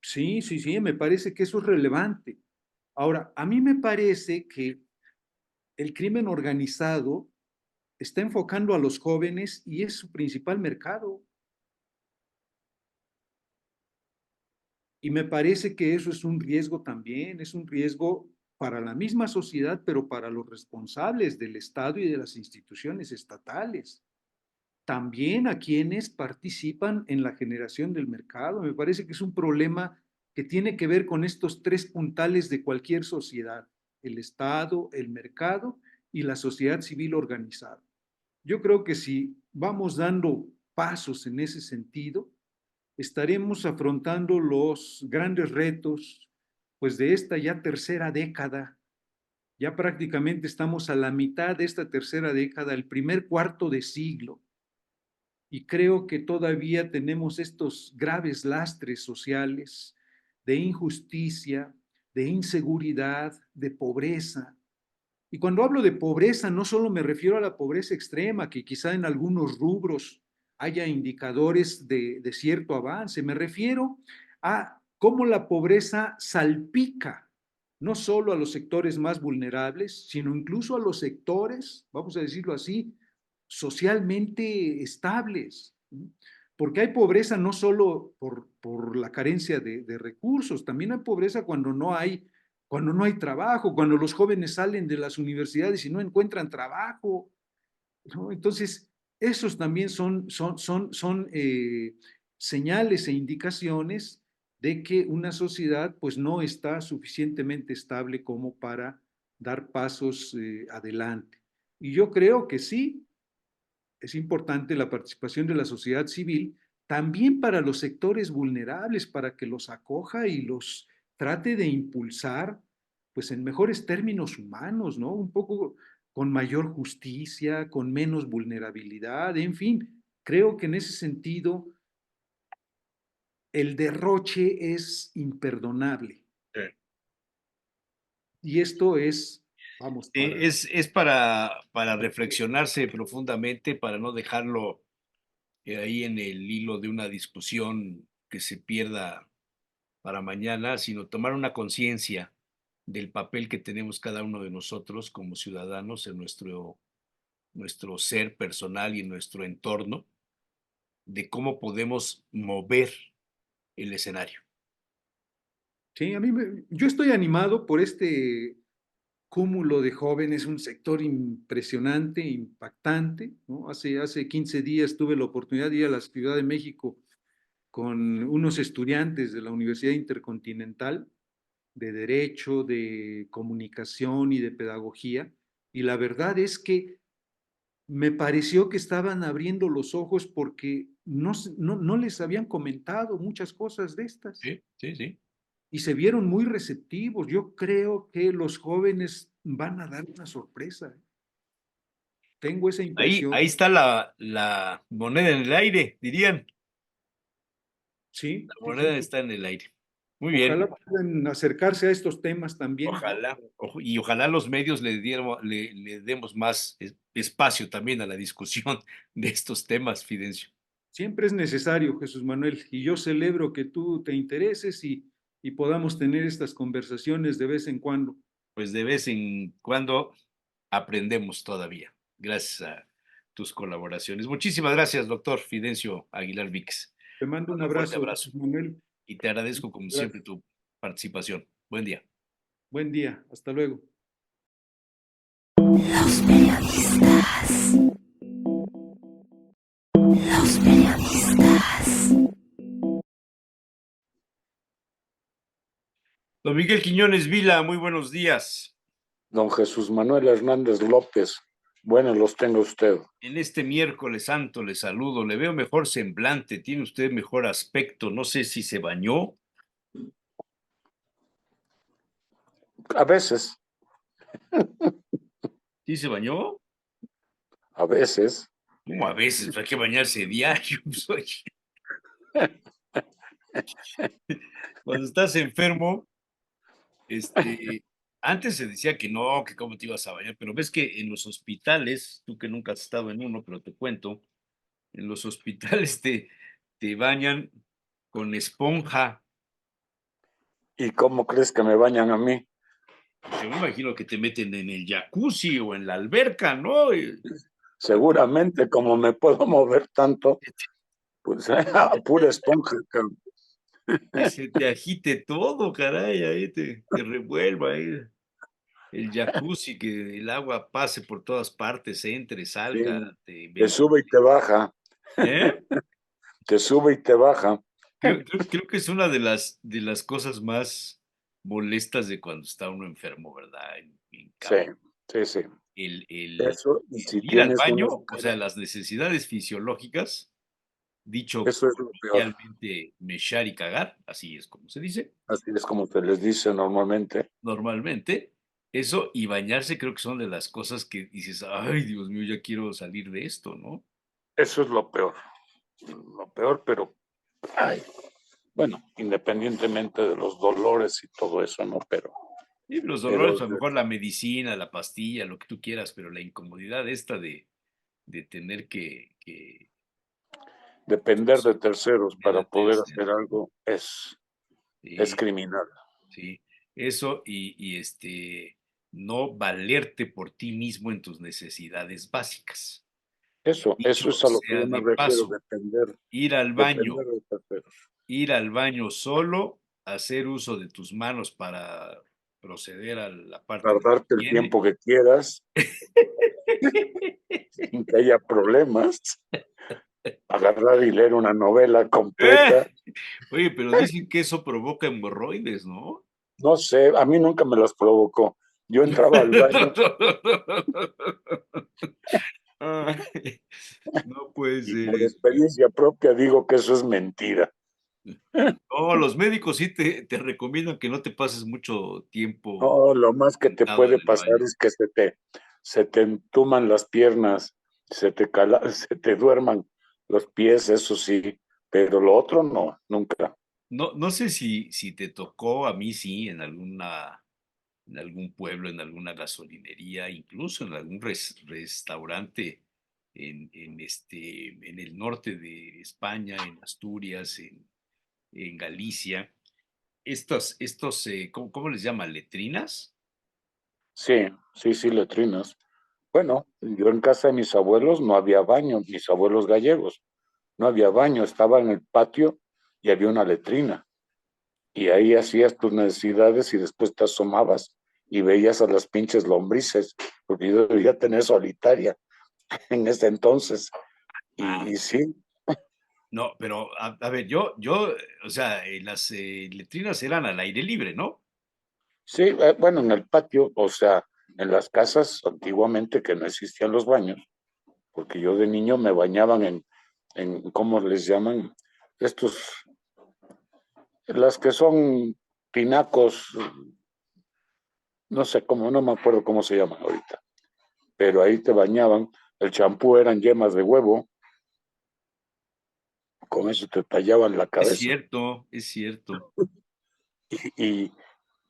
S3: Sí, sí, sí, me parece que eso es relevante. Ahora, a mí me parece que el crimen organizado está enfocando a los jóvenes y es su principal mercado. Y me parece que eso es un riesgo también, es un riesgo para la misma sociedad, pero para los responsables del Estado y de las instituciones estatales. También a quienes participan en la generación del mercado. Me parece que es un problema que tiene que ver con estos tres puntales de cualquier sociedad: el Estado, el mercado y la sociedad civil organizada. Yo creo que si vamos dando pasos en ese sentido, estaremos afrontando los grandes retos, pues de esta ya tercera década. Ya prácticamente estamos a la mitad de esta tercera década, el primer cuarto de siglo, y creo que todavía tenemos estos graves lastres sociales de injusticia, de inseguridad, de pobreza. Y cuando hablo de pobreza, no solo me refiero a la pobreza extrema, que quizá en algunos rubros haya indicadores de cierto avance, me refiero a cómo la pobreza salpica no solo a los sectores más vulnerables, sino incluso a los sectores, vamos a decirlo así, socialmente estables. Porque hay pobreza no solo por la carencia de recursos, también hay pobreza cuando no hay trabajo, cuando los jóvenes salen de las universidades y no encuentran trabajo, ¿no? Entonces, esos también son señales e indicaciones de que una sociedad pues no está suficientemente estable como para dar pasos adelante. Y yo creo que sí, es importante la participación de la sociedad civil también para los sectores vulnerables, para que los acoja y los trate de impulsar, pues en mejores términos humanos, ¿no? Un poco con mayor justicia, con menos vulnerabilidad, en fin, creo que en ese sentido el derroche es imperdonable.
S2: Sí.
S3: Y esto es, vamos, para...
S2: Es para reflexionarse profundamente, para no dejarlo ahí en el hilo de una discusión que se pierda para mañana, sino tomar una conciencia del papel que tenemos cada uno de nosotros como ciudadanos en nuestro ser personal y en nuestro entorno, de cómo podemos mover el escenario.
S3: Sí, yo estoy animado por este cúmulo de jóvenes, un sector impresionante, impactante, ¿no? Hace 15 días tuve la oportunidad de ir a la Ciudad de México con unos estudiantes de la Universidad Intercontinental de Derecho, de Comunicación y de Pedagogía, y la verdad es que me pareció que estaban abriendo los ojos porque no les habían comentado muchas cosas de estas
S2: Sí, sí, sí.
S3: y se vieron muy receptivos. Yo creo que los jóvenes van a dar una sorpresa. Tengo esa impresión.
S2: Ahí está la moneda en el aire, dirían.
S3: Sí,
S2: La
S3: sí,
S2: moneda
S3: sí.
S2: está en el aire. Muy bien.
S3: Ojalá puedan acercarse a estos temas también, ¿no?
S2: Ojalá, y ojalá los medios le demos más espacio también a la discusión de estos temas, Fidencio.
S3: Siempre es necesario, Jesús Manuel, y yo celebro que tú te intereses y podamos tener estas conversaciones de vez en cuando.
S2: Pues de vez en cuando aprendemos todavía, gracias a tus colaboraciones. Muchísimas gracias, doctor Fidencio Aguilar Víquez.
S3: Te mando un
S2: Un fuerte
S3: abrazo,
S2: abrazo
S3: Jesús Manuel.
S2: y te agradezco como siempre
S3: Gracias.
S2: tu participación. Buen día.
S3: Buen día. Hasta luego.
S1: Los periodistas. Los periodistas.
S2: Don Miguel Quiñones Vila, muy buenos días.
S4: Don Jesús Manuel Hernández López, buenos los tenga usted.
S2: En este miércoles santo le saludo, le veo mejor semblante, tiene usted mejor aspecto, no sé si se bañó.
S4: A veces,
S2: ¿Sí se bañó?
S4: a veces.
S2: Como a veces, hay que bañarse diario. Pues, oye. Cuando estás enfermo, antes se decía que no, que cómo te ibas a bañar, pero ves que en los hospitales, tú que nunca has estado en uno, pero te cuento, en los hospitales te bañan con esponja.
S4: ¿Y cómo crees que me bañan a mí?
S2: Yo me imagino que te meten en el jacuzzi o en la alberca, ¿no?
S4: Seguramente, como me puedo mover tanto, pues a pura esponja.
S2: Que se te agite todo, caray, ahí te revuelva ahí el jacuzzi, que el agua pase por todas partes, entre, salga,
S4: Sí,
S2: te
S4: te
S2: ventile.
S4: sube y te baja,
S2: ¿Eh?
S4: te sube y te baja.
S2: Creo que es una de las cosas más molestas de cuando está uno enfermo, ¿verdad? En
S4: Sí,
S2: cama.
S4: sí, sí.
S2: el
S4: Eso, y si
S2: ir al
S4: tienes una
S2: baño, o sea,
S4: escala,
S2: las necesidades fisiológicas, dicho
S4: eso es lo peor.
S2: coloquialmente, mechar y cagar, así es como se dice
S4: Así es como se les dice normalmente.
S2: normalmente. Eso y bañarse creo que son de las cosas que dices, ay, Dios mío, ya quiero salir de esto, ¿no?
S4: Eso es lo peor. Lo peor, pero, ay, bueno, independientemente de los dolores y todo eso, ¿no?
S2: Y los
S4: Pero
S2: dolores, a lo mejor la medicina, la pastilla, lo que tú quieras, pero la incomodidad esta de tener que
S4: depender de terceros
S2: de
S4: para
S2: la
S4: poder
S2: tercera,
S4: hacer algo es
S2: sí,
S4: criminal.
S2: sí, eso no valerte por ti mismo en tus necesidades básicas.
S4: Eso
S2: Dicho
S4: es a lo que
S2: sea
S4: yo me
S2: de
S4: refiero,
S2: paso, ir al baño,
S4: depender de terceros.
S2: ir al baño solo, hacer uso de tus manos para proceder a la parte de
S4: Tardarte el
S2: higiene.
S4: tiempo que quieras, sin que haya problemas, agarrar y leer una novela completa.
S2: Oye, pero dicen que eso provoca hemorroides, ¿no?
S4: No sé, a mí nunca me las provocó. Yo entraba al baño
S2: Ay, no puede
S4: y
S2: ser
S4: por
S2: eso.
S4: experiencia propia digo que eso es mentira.
S2: No, los médicos sí te recomiendan que no te pases mucho tiempo
S4: No, lo más que te
S2: sentado en
S4: puede
S2: el
S4: pasar
S2: baño.
S4: es que se te entuman las piernas, se te duerman los pies, eso sí, pero lo otro no, nunca.
S2: No, no sé si te tocó, a mí sí, en algún pueblo, en alguna gasolinería, incluso en algún restaurante en el norte de España, en Asturias, en Galicia. ¿Cómo les llaman? ¿Letrinas?
S4: Sí, sí, sí, letrinas. Bueno, yo en casa de mis abuelos no había baño, mis abuelos gallegos, no había baño, estaba en el patio y había una letrina. Y ahí hacías tus necesidades y después te asomabas y veías a las pinches lombrices, porque yo debía tener solitaria en ese entonces.
S2: Ah,
S4: Y sí,
S2: no, pero a ver, o sea, las letrinas eran al aire libre, ¿no?
S4: sí, bueno, en el patio, o sea, en las casas antiguamente que no existían los baños, porque yo de niño me bañaban ¿cómo les llaman? Estos, las que son tinacos, no sé cómo, no me acuerdo cómo se llaman ahorita, pero ahí te bañaban, el champú eran yemas de huevo, con eso te tallaban la cabeza
S2: Es cierto.
S4: y,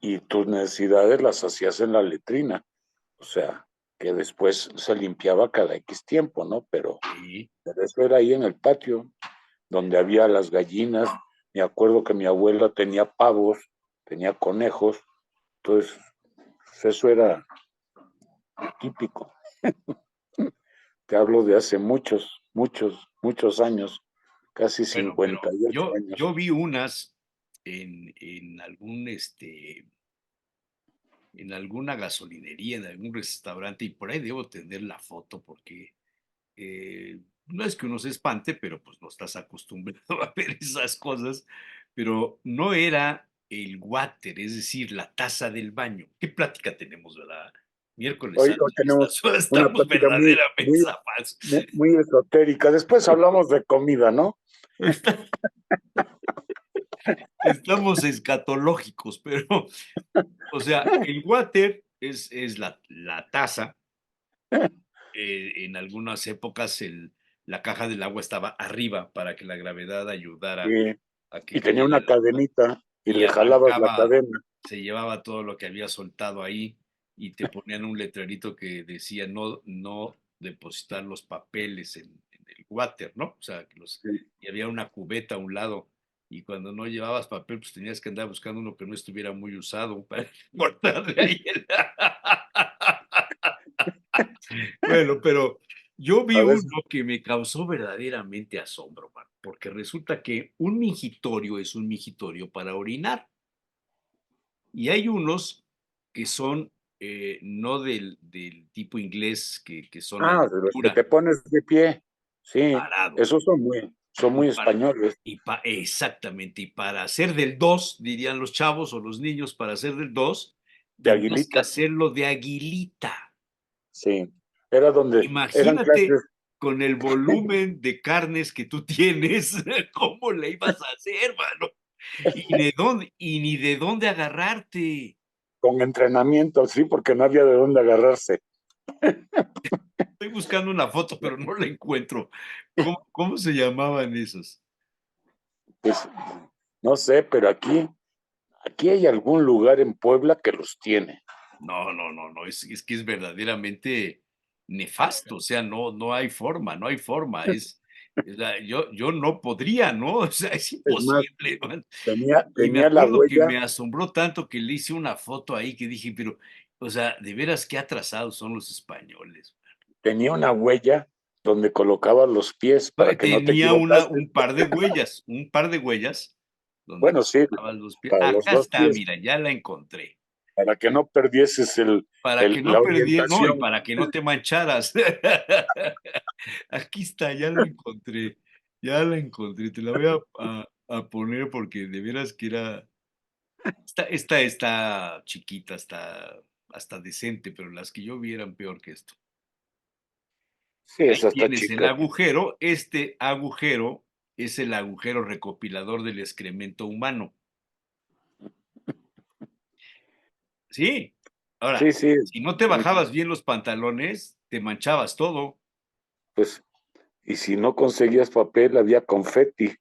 S4: y tus necesidades las hacías en la letrina, o sea, que después se limpiaba cada X tiempo, ¿no?
S2: Sí.
S4: Pero eso era ahí en el patio, donde había las gallinas. Me acuerdo que mi abuela tenía pavos, tenía conejos, entonces eso era típico. Te hablo de hace muchos, muchos, muchos años, casi
S2: Bueno, pero
S4: 58
S2: yo
S4: años.
S2: vi unas en alguna gasolinería, en algún restaurante, y por ahí debo tener la foto porque no es que uno se espante, pero pues no estás acostumbrado a ver esas cosas, pero no era el water, es decir, la taza del baño. ¿Qué plática tenemos, verdad? Miércoles
S4: Hoy
S2: Santo,
S4: tenemos una
S2: estamos
S4: plática muy,
S2: verdaderamente
S4: muy,
S2: zafados.
S4: muy esotérica. Después hablamos de comida, ¿no?
S2: Está- Estamos escatológicos, pero, o sea, el water es la taza. En algunas épocas la caja del agua estaba arriba para que la gravedad ayudara
S4: Y,
S2: a que
S4: y tenía
S2: cayera
S4: una
S2: el agua
S4: cadenita y
S2: y
S4: le jalabas la
S2: arrancaba,
S4: cadena.
S2: se llevaba todo lo que había soltado ahí y te ponían un letrerito que decía no depositar los papeles en el water, ¿no? O sea, y había una cubeta a un lado y cuando no llevabas papel, pues tenías que andar buscando uno que no estuviera muy usado para cortarle ahí Bueno, pero yo vi
S4: A
S2: uno
S4: veces,
S2: que me causó verdaderamente asombro, man, porque resulta que un mingitorio es un mingitorio para orinar y hay unos que son no del tipo inglés que son a la
S4: de los que
S2: altura,
S4: te pones de pie, sí,
S2: parado.
S4: esos son
S2: Y
S4: muy
S2: para,
S4: españoles,
S2: exactamente, y para hacer del 2 dirían los chavos o los niños, para hacer del 2
S4: de
S2: tenías que
S4: aguilita.
S2: hacerlo de aguilita.
S4: Sí, era donde eran
S2: Imagínate
S4: clases.
S2: con el volumen de carnes que tú tienes, ¿cómo le ibas a hacer, mano? Y ni de dónde agarrarte.
S4: Con entrenamiento, sí, porque no había de dónde agarrarse.
S2: Estoy buscando una foto, pero no la encuentro. ¿Cómo se llamaban esos?
S4: Pues no sé, pero aquí hay algún lugar en Puebla que los tiene.
S2: No, no, no, no, es que es verdaderamente nefasto, o sea, no hay forma, no hay forma, yo no podría, ¿no? O sea, es
S4: Es más,
S2: imposible, man. Y me
S4: tenía la
S2: acuerdo que
S4: huella,
S2: me asombró tanto que le hice una foto ahí que dije, pero, o sea, de veras qué atrasados son los españoles.
S4: tenía una huella donde colocaba los pies para que no te
S2: Tenía
S4: equivocases.
S2: un par de huellas donde
S4: Bueno, sí,
S2: colocabas los pies.
S4: para los
S2: Acá
S4: dos
S2: está,
S4: pies,
S2: mira, ya la encontré.
S4: para que no perdieses
S2: Para que
S4: la
S2: no perdiera, no, y
S4: orientación.
S2: para que no te mancharas. Aquí está, ya la encontré, te la voy a poner porque de veras que esta está chiquita, está hasta decente, pero las que yo vi eran peor que esto.
S4: Sí,
S2: Ahí
S4: esa está
S2: tienes el
S4: chica.
S2: agujero, este agujero es el agujero recopilador del excremento humano. Sí,
S4: Sí,
S2: ahora,
S4: sí,
S2: si no te bajabas bien los pantalones, te manchabas todo.
S4: pues, y si no conseguías papel, había confeti.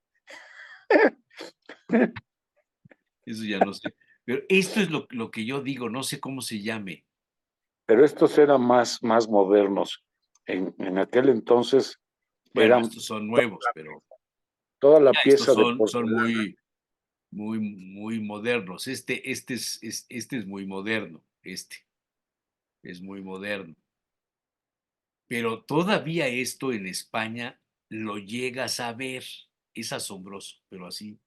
S2: Eso ya no sé. Pero esto es lo que yo digo, no sé cómo se llame.
S4: Pero estos eran más modernos. En aquel entonces
S2: Bueno,
S4: eran
S2: estos son nuevos, pero
S4: toda la
S2: ya estos
S4: pieza de
S2: son
S4: porcelana.
S2: muy modernos. Este es muy moderno, este es muy moderno. Pero todavía esto en España lo llegas a ver. Es asombroso, pero
S4: Te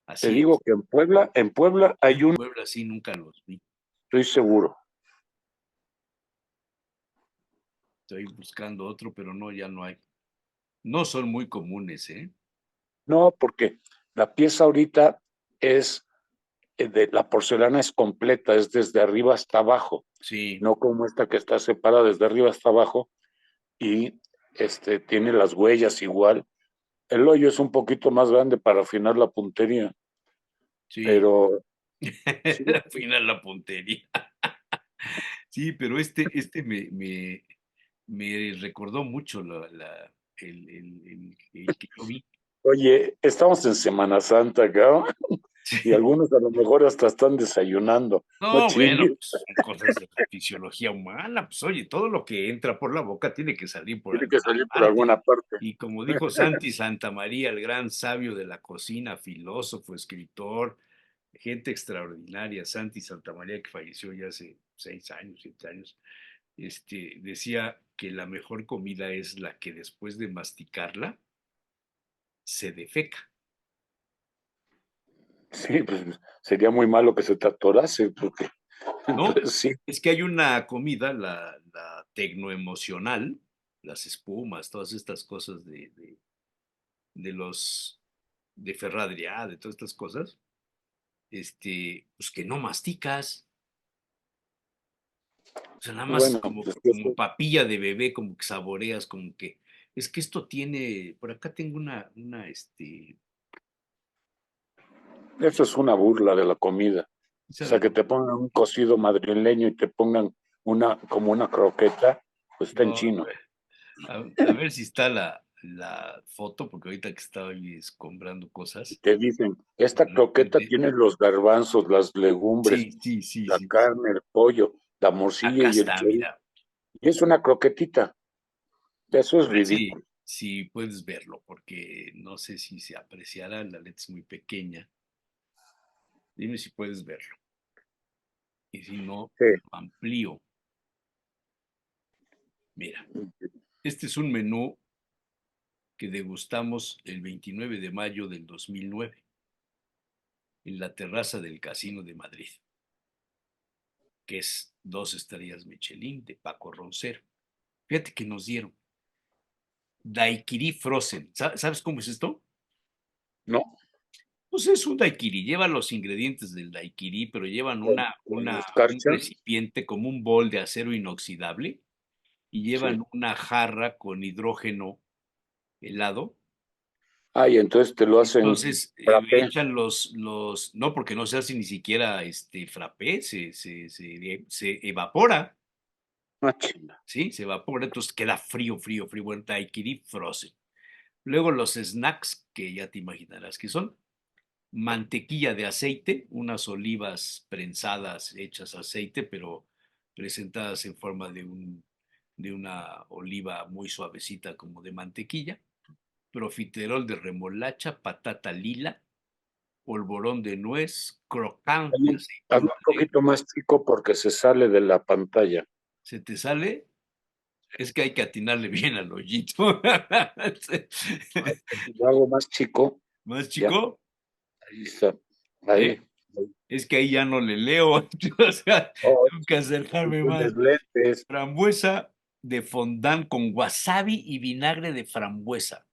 S2: así
S4: digo
S2: es.
S4: que en Puebla hay
S2: En
S4: uno,
S2: Puebla sí nunca los vi.
S4: estoy seguro.
S2: Estoy buscando otro, pero no, ya no hay. No son muy comunes, ¿eh?
S4: No, porque la pieza ahorita es de la porcelana es completa, es desde arriba hasta abajo,
S2: Sí,
S4: no como esta que está separada desde arriba hasta abajo y tiene las huellas igual. El hoyo es un poquito más grande para afinar la puntería,
S2: sí.
S4: pero sí,
S2: Al final la puntería. Sí, pero este me recordó mucho el que yo vi.
S4: oye, estamos en Semana Santa, cabrón, y
S2: Sí.
S4: algunos a lo mejor hasta están desayunando, no
S2: No, bueno,
S4: chingues,
S2: pues son cosas de la fisiología humana. Pues oye, todo lo que entra por la boca tiene que salir por
S4: tiene que
S2: alguna
S4: salir por
S2: parte.
S4: alguna parte.
S2: Y como dijo Santi Santamaría, el gran sabio de la cocina, filósofo, escritor, gente extraordinaria, Santi Santamaría, que falleció ya hace 6 años, 7 años, decía que la mejor comida es la que después de masticarla se defeca,
S4: Sí, pues sería muy malo que se te atorase, porque
S2: ¿no?
S4: entonces sí,
S2: Es que hay una comida, la tecnoemocional, las espumas, todas estas cosas de los, de Ferradriá, de todas estas cosas, pues que no masticas, o sea, nada más
S4: bueno,
S2: como,
S4: pues
S2: como papilla de bebé, como que saboreas, como que, es que esto tiene, por acá tengo
S4: eso es una burla de la comida. O
S2: esa
S4: sea,
S2: de
S4: que
S2: los,
S4: te pongan un cocido madrileño y te pongan como una croqueta, pues está en
S2: no,
S4: chino.
S2: a ver si está la foto, porque ahorita que estaba ahí comprando
S4: Y
S2: cosas,
S4: te dicen, esta
S2: no
S4: croqueta
S2: encontré.
S4: tiene los garbanzos, las legumbres,
S2: Sí, sí, sí,
S4: la
S2: sí, sí.
S4: carne, el pollo, la morcilla
S2: Acá
S4: y el
S2: está,
S4: chorizo.
S2: mira.
S4: Y es una croquetita. Eso es
S2: A ver si,
S4: ridículo.
S2: si puedes verlo, porque no sé si se apreciará, la letra es muy pequeña. Dime si puedes verlo. Y si no,
S4: Sí.
S2: lo amplío. Mira, este es un menú que degustamos el 29 de mayo del 2009 en la terraza del Casino de Madrid, que es 2 estrellas Michelin de Paco Roncero. Fíjate que nos dieron daiquiri frozen. ¿Sabes cómo es esto?
S4: No,
S2: Pues es un daiquiri, lleva los ingredientes del daiquiri, pero llevan
S4: con
S2: un
S4: escarcha.
S2: recipiente como un bol de acero inoxidable y llevan una jarra con hidrógeno helado.
S4: Ah, y entonces te lo hacen
S2: Entonces
S4: frappé.
S2: echan no, porque no se hace ni siquiera frappé, se evapora,
S4: Ah, chinga.
S2: ¿sí? Se evapora, entonces queda frío, frío, frío, bueno, daiquiri frozen. Luego los snacks, que ya te imaginarás que son, mantequilla de aceite, unas olivas prensadas hechas aceite, pero presentadas en forma de una oliva muy suavecita como de mantequilla, profiterol de remolacha, patata lila, polvorón de nuez, crocante
S4: Hazlo
S2: aceituno
S4: un poquito más chico porque se sale de la pantalla.
S2: ¿Se te sale? Es que hay que atinarle bien al hoyito.
S4: Lo hago más chico,
S2: ¿Más
S4: ya,
S2: chico?
S4: ahí está.
S2: ¿Eh?
S4: Ahí.
S2: Es que ahí ya no le leo. O sea,
S4: Oh,
S2: tengo que acercarme
S4: tienes
S2: más.
S4: lentes.
S2: Frambuesa de fondant con wasabi y vinagre de frambuesa.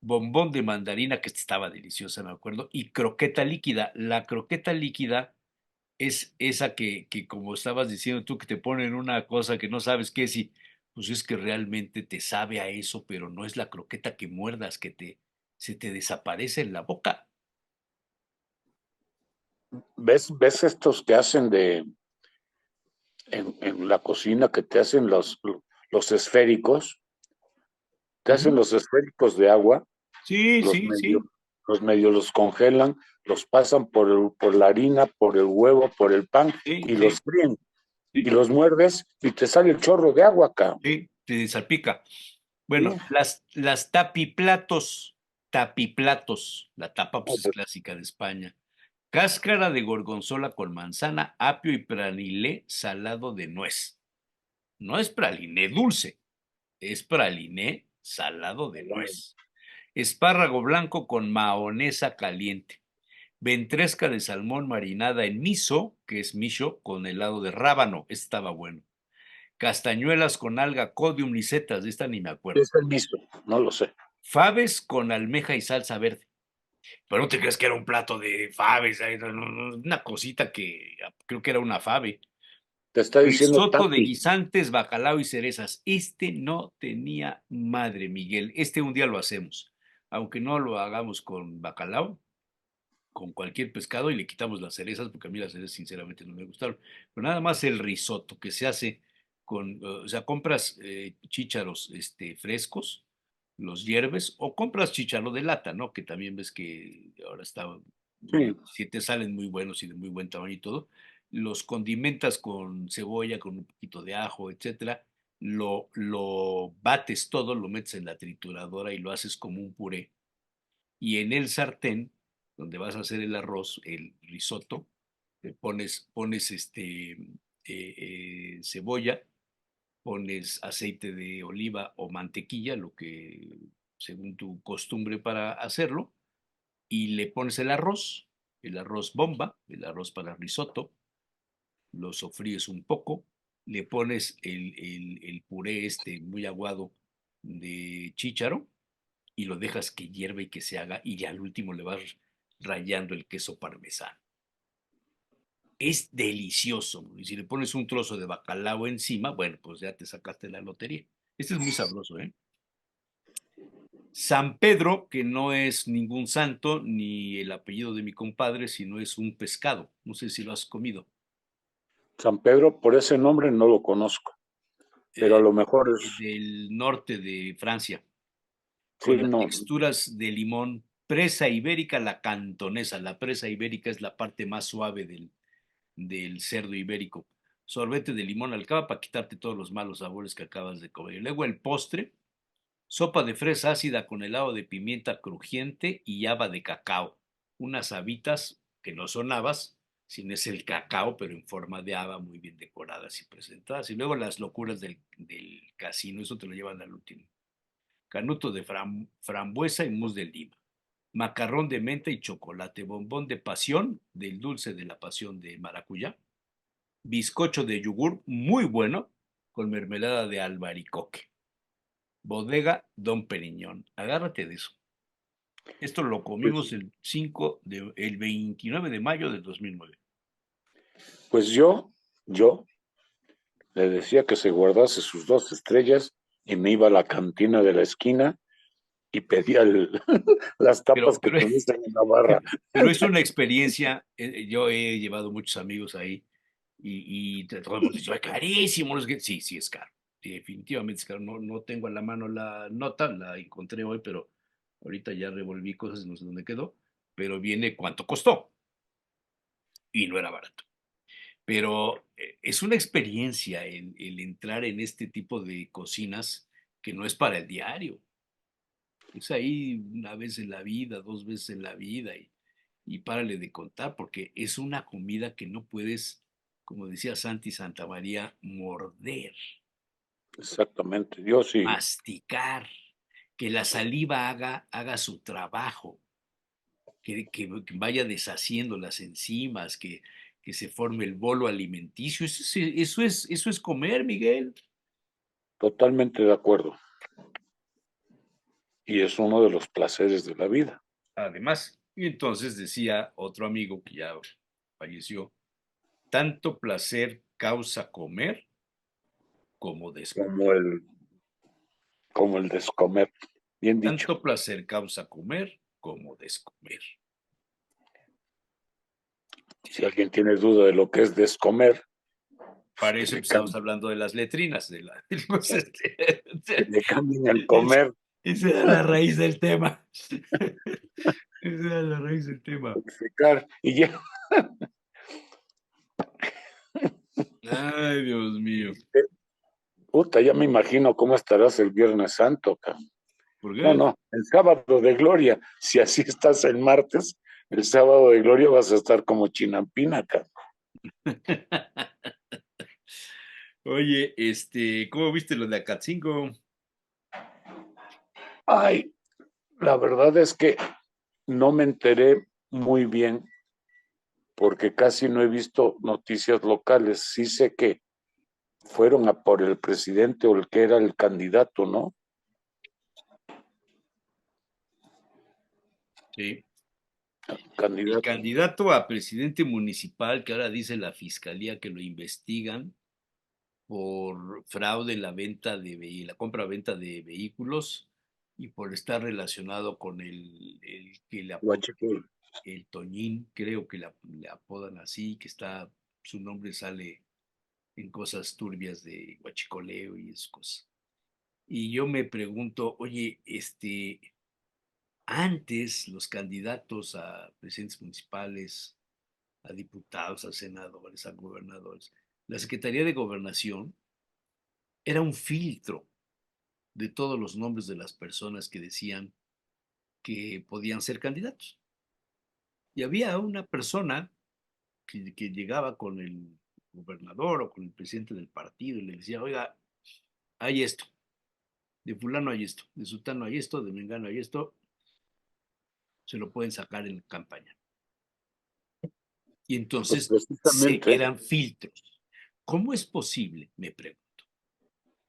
S2: Bombón de mandarina, que estaba deliciosa, me acuerdo. Y croqueta líquida. La croqueta líquida es esa que como estabas diciendo tú, que te ponen una cosa que no sabes qué es y pues es que realmente te sabe a eso, pero no es la croqueta que muerdas, se te desaparece en la boca.
S4: ¿Ves estos que hacen en la cocina que te hacen los esféricos? Te hacen
S2: Ujú.
S4: los esféricos de agua,
S2: Sí,
S4: los
S2: sí,
S4: medio,
S2: sí,
S4: los congelan, los pasan por la harina, por el huevo, por el pan
S2: sí,
S4: y
S2: sí,
S4: los fríen. Y
S2: sí,
S4: los muerdes y te sale el chorro de agua acá.
S2: sí, te salpica.
S4: Sí.
S2: Bueno, las tapiplatos, la tapa pues es clásica de España. Cáscara de gorgonzola con manzana, apio y pralilé salado de nuez. No es praliné dulce, es praliné salado de nuez. Espárrago blanco con mahonesa caliente. Ventresca de salmón marinada en miso, que es miso, con helado de rábano. Estaba bueno. Castañuelas con alga codium y setas, de esta ni me acuerdo.
S4: Es el mismo, no lo sé.
S2: Faves con almeja y salsa verde. Pero no te crees que era un plato de faves, una cosita que creo que era una fave.
S4: Te está diciendo
S2: Risotto de
S4: Tapi.
S2: guisantes, bacalao y cerezas. Este no tenía madre, Miguel. Este un día lo hacemos. Aunque no lo hagamos con bacalao, con cualquier pescado y le quitamos las cerezas, porque a mí las cerezas sinceramente no me gustaron. Pero nada más el risotto que se hace o sea, compras chícharos frescos, los hierves, o compras chícharo de lata, ¿no? Que también ves que ahora está,
S4: Sí,
S2: si te salen muy buenos y de muy buen tamaño y todo, los condimentas con cebolla, con un poquito de ajo, etcétera, lo bates todo, lo metes en la trituradora y lo haces como un puré y en el sartén, donde vas a hacer el arroz, el risotto, pones cebolla, pones aceite de oliva o mantequilla, lo que según tu costumbre para hacerlo, y le pones el arroz bomba, el arroz para risotto, lo sofríes un poco, le pones el puré muy aguado de chícharo y lo dejas que hierva y que se haga y ya al último le vas rayando el queso parmesano. Es delicioso. Y si le pones un trozo de bacalao encima, bueno, pues ya te sacaste la lotería. Este es muy sabroso, ¿eh? San Pedro, que no es ningún santo ni el apellido de mi compadre, sino es un pescado. No sé si lo has comido.
S4: San Pedro, por ese nombre no lo conozco, pero a
S2: Eh,
S4: lo mejor es,
S2: del norte de Francia,
S4: sí,
S2: con las
S4: no,
S2: texturas de limón. Presa ibérica, la cantonesa. La presa ibérica es la parte más suave del cerdo ibérico. Sorbete de limón al cava para quitarte todos los malos sabores que acabas de comer. Y luego el postre, sopa de fresa ácida con helado de pimienta crujiente y haba de cacao. Unas habitas que no son habas, sino es el cacao, pero en forma de haba muy bien decoradas y presentadas. Y luego las locuras del casino, eso te lo llevan al último. Canuto de frambuesa y mousse de lima. Macarrón de menta y chocolate, bombón de pasión, del dulce de la pasión de maracuyá, bizcocho de yogur muy bueno con mermelada de albaricoque. Bodega Don Periñón. Agárrate de eso. Esto lo comimos
S4: pues,
S2: el 29 de mayo del 2009.
S4: pues yo le decía que se guardase sus 2 estrellas y me iba a la cantina de la esquina y pedía las tapas
S2: Pero,
S4: que
S2: pero,
S4: tuviesen en la barra.
S2: pero es una experiencia, yo he llevado muchos amigos ahí y todo el mundo dice, "Ay, carísimo, no sé qué". Sí, sí es caro, definitivamente es caro. No, no tengo a la mano la nota, la encontré hoy, pero ahorita ya revolví cosas, no sé dónde quedó, pero viene cuánto costó y no era barato. Pero es una experiencia el entrar en este tipo de cocinas que no es para el diario. Es ahí una vez en la vida, 2 veces en la vida y párale de contar, porque es una comida que no puedes, como decía Santi Santamaría, morder,
S4: Exactamente, yo sí,
S2: masticar, que la saliva haga su trabajo, que vaya deshaciendo las enzimas, que se forme el bolo alimenticio. Eso es comer, Miguel.
S4: totalmente de acuerdo. Y es uno de los placeres de la vida,
S2: Además, y entonces decía otro amigo que ya falleció, tanto placer causa comer como
S4: como
S2: descomer.
S4: el descomer. Bien dicho.
S2: Tanto placer causa comer como descomer.
S4: Si alguien tiene duda de lo que es descomer, pues
S2: Para eso empezamos hablando de las letrinas,
S4: que le cambien el comer,
S2: esa era la raíz del tema. Esa era la raíz del tema.
S4: modificar, y ya,
S2: Ay, Dios mío.
S4: puta, ya me imagino cómo estarás el Viernes Santo, cabrón.
S2: ¿Por
S4: No,
S2: qué?
S4: no, el sábado de gloria, si así estás el martes, el sábado de gloria vas a estar como chinampina, cabrón.
S2: Oye, ¿cómo viste lo de Acatzingo?
S4: Ay, la verdad es que no me enteré muy bien porque casi no he visto noticias locales. Sí sé que fueron a por el presidente o el que era el candidato, ¿no?
S2: Sí. El
S4: Candidato.
S2: candidato a presidente municipal, que ahora dice la fiscalía que lo investigan por fraude en la compra-venta de vehículos y por estar relacionado con el que le apodan
S4: Huachicol.
S2: el Toñín, creo que le apodan así, que su nombre sale en cosas turbias de huachicoleo y esas cosas. Y yo me pregunto, oye, antes los candidatos a presidentes municipales, a diputados, a senadores, a gobernadores, la Secretaría de Gobernación era un filtro de todos los nombres de las personas que decían que podían ser candidatos. Y había una persona que llegaba con el gobernador o con el presidente del partido y le decía, oiga, hay esto, de fulano hay esto, de sultano hay esto, de mengano hay esto, se lo pueden sacar en campaña. Y
S4: Pues
S2: entonces
S4: precisamente,
S2: eran filtros. ¿Cómo es posible, me pregunto,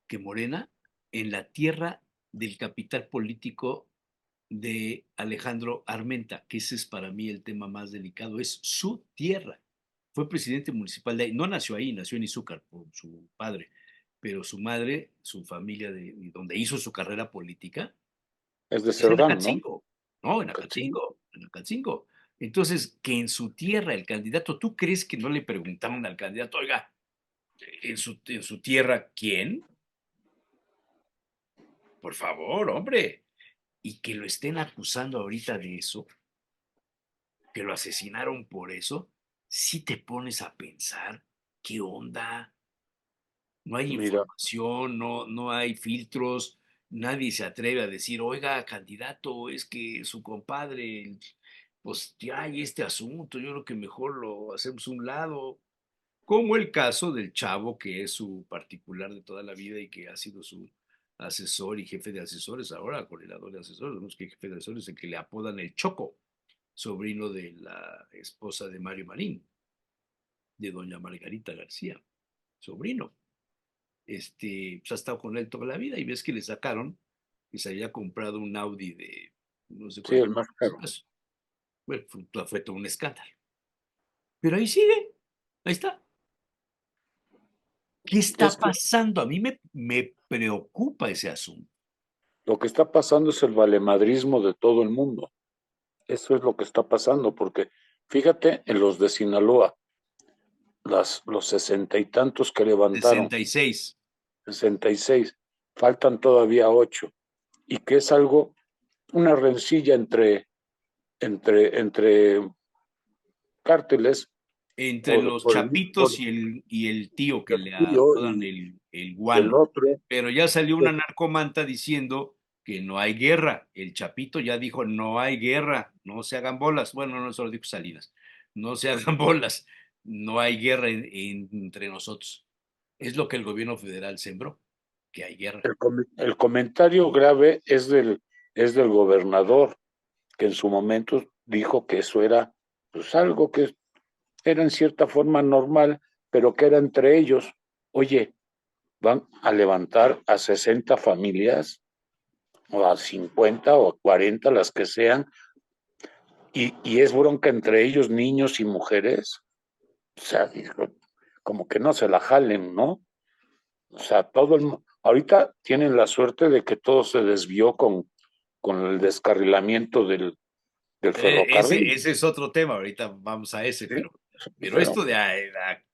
S2: que Morena, en la tierra del capital político de Alejandro Armenta, que ese es para mí el tema más delicado, es su tierra? Fue presidente municipal de ahí, no nació ahí, nació en Izúcar por su padre, pero su madre, su familia, donde hizo su carrera política,
S4: es de
S2: es en
S4: Cerdán, ¿no?
S2: Acatzingo, no,
S4: Cachín.
S2: En Acatzingo. Entonces, que en su tierra el candidato, ¿tú crees que no le preguntaron al candidato, oiga, en su tierra, quién? Por favor, hombre. Y que lo estén acusando ahorita de eso, que lo asesinaron por eso, si te pones a pensar, ¿qué onda? No hay
S4: Mira,
S2: información, no hay filtros, nadie se atreve a decir, oiga, candidato, es que su compadre, pues ya hay este asunto, yo creo que mejor lo hacemos a un lado. Como el caso del chavo, que es su particular de toda la vida y que ha sido su asesor y jefe de asesores, ahora coordinador de asesores, no es que jefe de asesores, el que le apodan el Choco, sobrino de la esposa de Mario Marín, de doña Margarita García, sobrino. Pues ha estado con él toda la vida y ves que le sacaron que se había comprado un Audi de no sé
S4: sí,
S2: cuántos
S4: el más
S2: millones de
S4: caro.
S2: pesos. Bueno, fue todo un escándalo. Pero ahí sigue, ahí está. ¿Qué está
S4: Es que
S2: pasando? A mí me preocupa ese asunto.
S4: lo que está pasando es el valemadrismo de todo el mundo. Eso es lo que está pasando, porque fíjate en los de Sinaloa, los 60 y tantos que levantaron,
S2: 66.
S4: 66, faltan todavía 8, y que es algo, una rencilla entre cárteles
S2: Entre
S4: por,
S2: los
S4: por el,
S2: chapitos
S4: por
S2: y el tío que le
S4: Castillo
S2: apodan el
S4: y el
S2: guano.
S4: otro.
S2: Pero ya salió una
S4: Pues,
S2: narcomanta diciendo que no hay guerra. El Chapito ya dijo, no hay guerra, no se hagan bolas. Bueno, no solo dijo Salinas, no se hagan bolas, no hay guerra entre nosotros. Es lo que el gobierno federal sembró, que hay guerra.
S4: el comentario grave es del gobernador, que en su momento dijo que eso era pues algo que era en cierta forma normal, pero que era entre ellos. Oye, van a levantar a 60 familias, o a 50 o a 40, las que sean, y es bronca entre ellos, niños y mujeres. O sea, como que no se la jalen, ¿no? O sea, ahorita tienen la suerte de que todo se desvió con el descarrilamiento del ferrocarril.
S2: Ese es otro tema, ahorita vamos a ese,
S4: ¿Sí?
S2: pero
S4: Pero
S2: esto de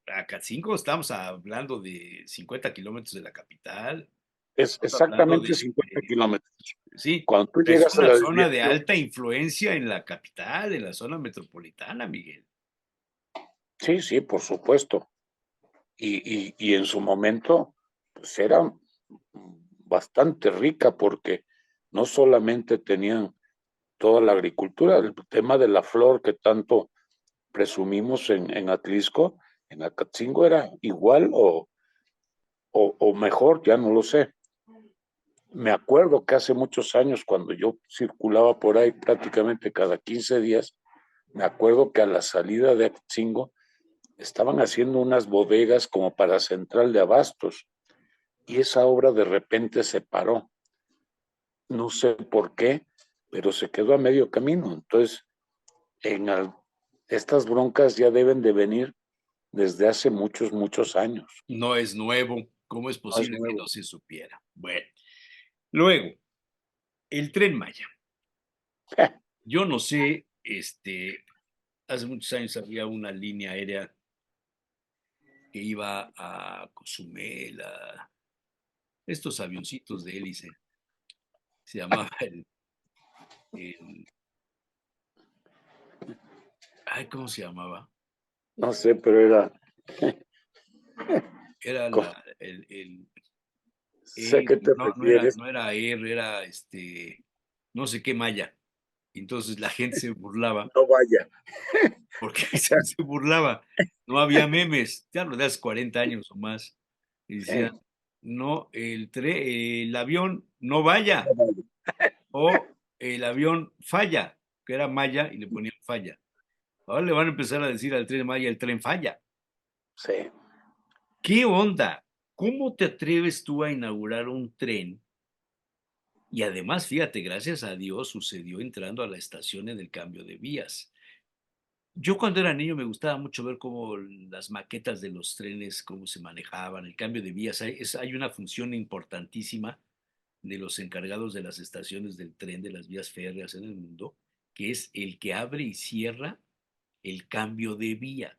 S2: Acatzingo, estamos hablando de 50 kilómetros de la capital,
S4: es
S2: estamos hablando
S4: exactamente 50 kilómetros.
S2: sí,
S4: Cuando tú
S2: es
S4: llegas a
S2: una
S4: la
S2: zona de
S4: desviación,
S2: alta influencia en la capital, en la zona metropolitana, Miguel.
S4: sí, sí, por supuesto. Y en su momento, pues era bastante rica porque no solamente tenían toda la agricultura, el tema de la flor que tanto presumimos en Atlisco, en Acatzingo era igual o mejor, ya no lo sé. Me acuerdo que hace muchos años, cuando yo circulaba por ahí prácticamente cada 15 días, me acuerdo que a la salida de Acatzingo estaban haciendo unas bodegas como para central de abastos, y esa obra de repente se paró. No sé por qué, pero se quedó a medio camino. Entonces, en estas broncas ya deben de venir desde hace muchos, muchos años.
S2: No es nuevo, ¿cómo es
S4: No es
S2: posible que
S4: nuevo.
S2: no se supiera? Bueno, luego, el Tren Maya. Yo no sé, hace muchos años había una línea aérea que iba a Cozumel, estos avioncitos de hélice, se llamaba el- ay, ¿cómo se llamaba?
S4: No sé, pero era,
S2: Era
S4: co-
S2: el
S4: sé a qué te
S2: no,
S4: refieres.
S2: no era Air, era no sé qué Maya. Entonces la gente se burlaba,
S4: No vaya.
S2: porque se burlaba. No había memes, ya lo de hace 40 años o más. Y decían, no, el avión no vaya,
S4: No vaya.
S2: o el avión falla, que era Maya y le ponían falla. Ahora le van a empezar a decir al tren Maya, el tren falla.
S4: Sí.
S2: ¿Qué onda? ¿Cómo te atreves tú a inaugurar un tren? Y además, fíjate, gracias a Dios sucedió entrando a la estación en el cambio de vías. Yo cuando era niño me gustaba mucho ver cómo las maquetas de los trenes, cómo se manejaban, el cambio de vías. Hay una función importantísima de los encargados de las estaciones del tren, de las vías férreas en el mundo, que es el que abre y cierra el cambio de vía.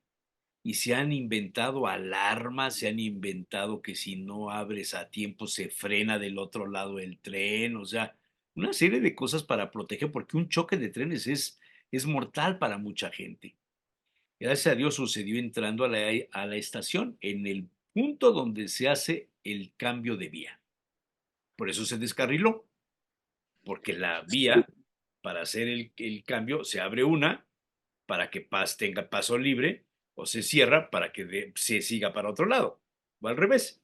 S2: Y se han inventado alarmas, se han inventado que si no abres a tiempo se frena del otro lado el tren, o sea, una serie de cosas para proteger, porque un choque de trenes es mortal para mucha gente. Gracias a Dios sucedió entrando a la estación, en el punto donde se hace el cambio de vía. Por eso se descarriló, porque la vía para hacer el cambio se abre una para que tenga paso libre o se cierra para que se siga para otro lado o al revés.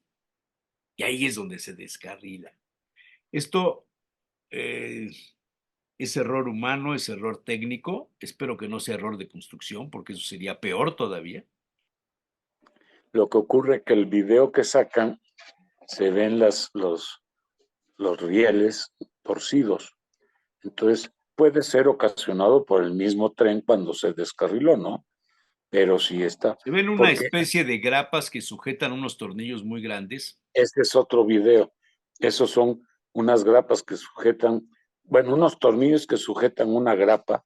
S2: Y ahí es donde se descarrila. Esto eh, es error humano, es error técnico. Espero que no sea error de construcción porque eso sería peor todavía.
S4: Lo que ocurre es que el video que sacan se ven los rieles torcidos. Entonces, puede ser ocasionado por el mismo tren cuando se descarriló, ¿no? pero sí está.
S2: Se ven una
S4: Porque
S2: especie de grapas que sujetan unos tornillos muy grandes.
S4: este es otro video. Esos son unas grapas que sujetan, bueno, unos tornillos que sujetan una grapa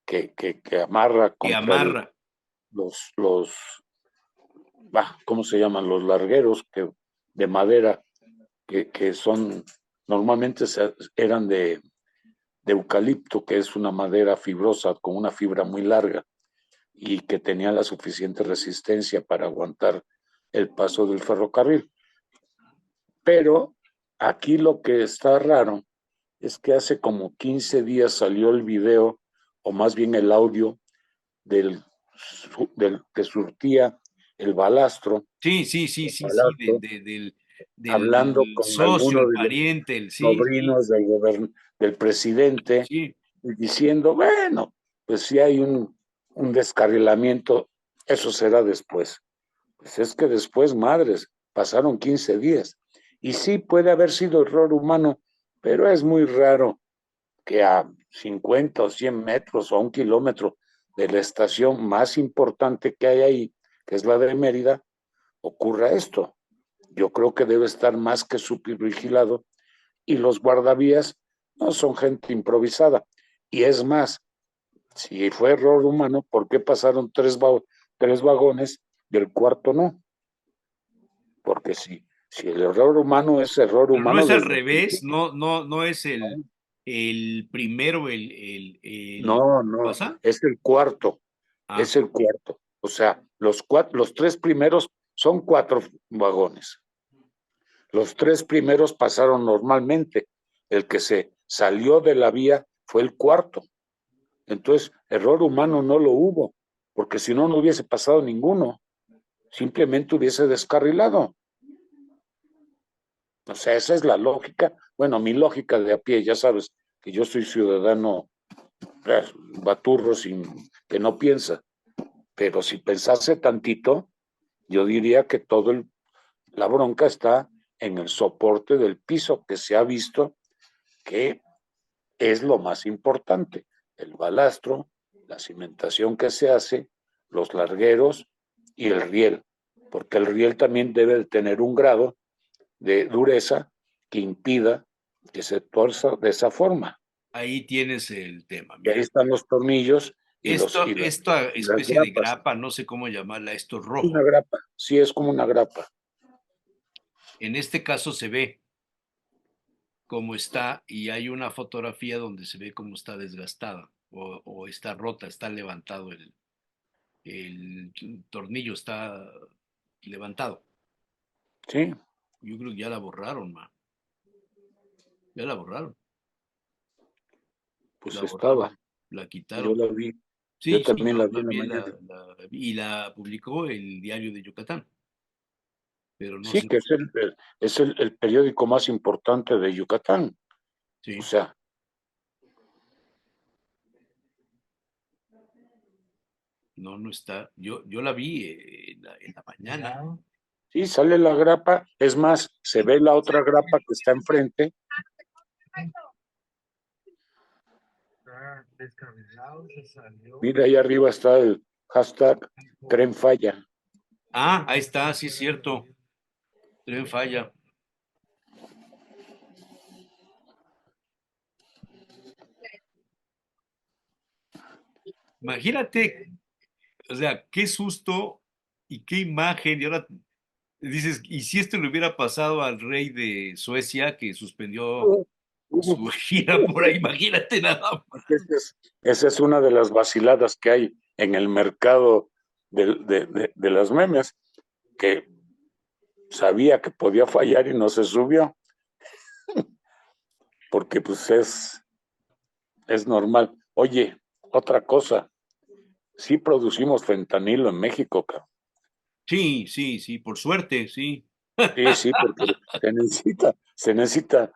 S4: que amarra
S2: Que
S4: contra
S2: amarra.
S4: los ¿cómo se llaman? Los largueros de madera que son, normalmente eran de eucalipto, que es una madera fibrosa con una fibra muy larga y que tenía la suficiente resistencia para aguantar el paso del ferrocarril. Pero aquí lo que está raro es que hace como 15 días salió el video, o más bien el audio, del que surtía el balastro,
S2: Sí,
S4: hablando
S2: del
S4: con
S2: socio,
S4: alguno
S2: el
S4: de los
S2: pariente, el sí,
S4: sobrinos del presidente,
S2: sí.
S4: y diciendo, bueno, pues si hay un descarrilamiento, eso será después. Pues es que después, madres, pasaron 15 días. Y sí puede haber sido error humano, pero es muy raro que a 50 o 100 metros o a 1 kilómetro de la estación más importante que hay ahí, que es la de Mérida, ocurra esto. Yo creo que debe estar más que supervigilado y los guardavías no son gente improvisada. Y es más, si fue error humano, ¿por qué pasaron tres vagones y el cuarto no? Porque si el error humano es error
S2: Pero no
S4: humano
S2: es al
S4: desde el
S2: revés,
S4: principio,
S2: no es el primero
S4: no,
S2: ¿pasa?
S4: es
S2: Ah,
S4: el cuarto. O sea, los tres primeros son 4 vagones. Los 3 primeros pasaron normalmente. El que se salió de la vía fue el cuarto. Entonces, error humano no lo hubo, porque si no, no hubiese pasado ninguno. Simplemente hubiese descarrilado. O sea, esa es la lógica. Bueno, mi lógica de a pie, ya sabes que yo soy ciudadano baturro que no piensa. Pero si pensase tantito, yo diría que la bronca está en el soporte del piso, que se ha visto que es lo más importante. El balastro, la cimentación que se hace, los largueros y el riel, porque el riel también debe de tener un grado de dureza que impida que se torza de esa forma.
S2: ahí tienes el tema,
S4: Y ahí
S2: mira.
S4: están los tornillos
S2: Esta
S4: y las
S2: especie de
S4: grapas.
S2: grapa, no sé cómo llamarla, esto
S4: Una
S2: rojo.
S4: grapa, sí es como una grapa.
S2: En este caso se ve cómo está y hay una fotografía donde se ve cómo está desgastada o está rota, está levantado el tornillo, está levantado.
S4: Sí,
S2: Yo creo que ya la borraron, ma. Ya la borraron.
S4: pues
S2: La borraron,
S4: estaba.
S2: la
S4: Yo
S2: quitaron.
S4: la vi. Yo
S2: Sí, sí,
S4: también
S2: yo
S4: la vi en la
S2: también
S4: mañana.
S2: y la publicó el Diario de Yucatán, pero no
S4: Sí,
S2: sé,
S4: que es el periódico más importante de Yucatán. O
S2: sí,
S4: sea,
S2: no está. Yo la vi en la mañana.
S4: sí, sale la grapa. Es más, se ve la otra grapa que está enfrente. Mira, ahí arriba está el hashtag Tren Falla.
S2: Ah, ahí está, sí es cierto. Tren falla. Imagínate, o sea, qué susto y qué imagen. Y ahora dices, ¿y si esto le hubiera pasado al rey de Suecia que suspendió su gira por ahí? Imagínate nada más.
S4: Esa es una de las vaciladas que hay en el mercado de las memes, que sabía que podía fallar y no se subió, porque pues es normal. Oye, otra cosa, sí producimos fentanilo en México, cabrón.
S2: Sí, sí, sí, por suerte, sí.
S4: Sí, porque se necesita
S2: Acabo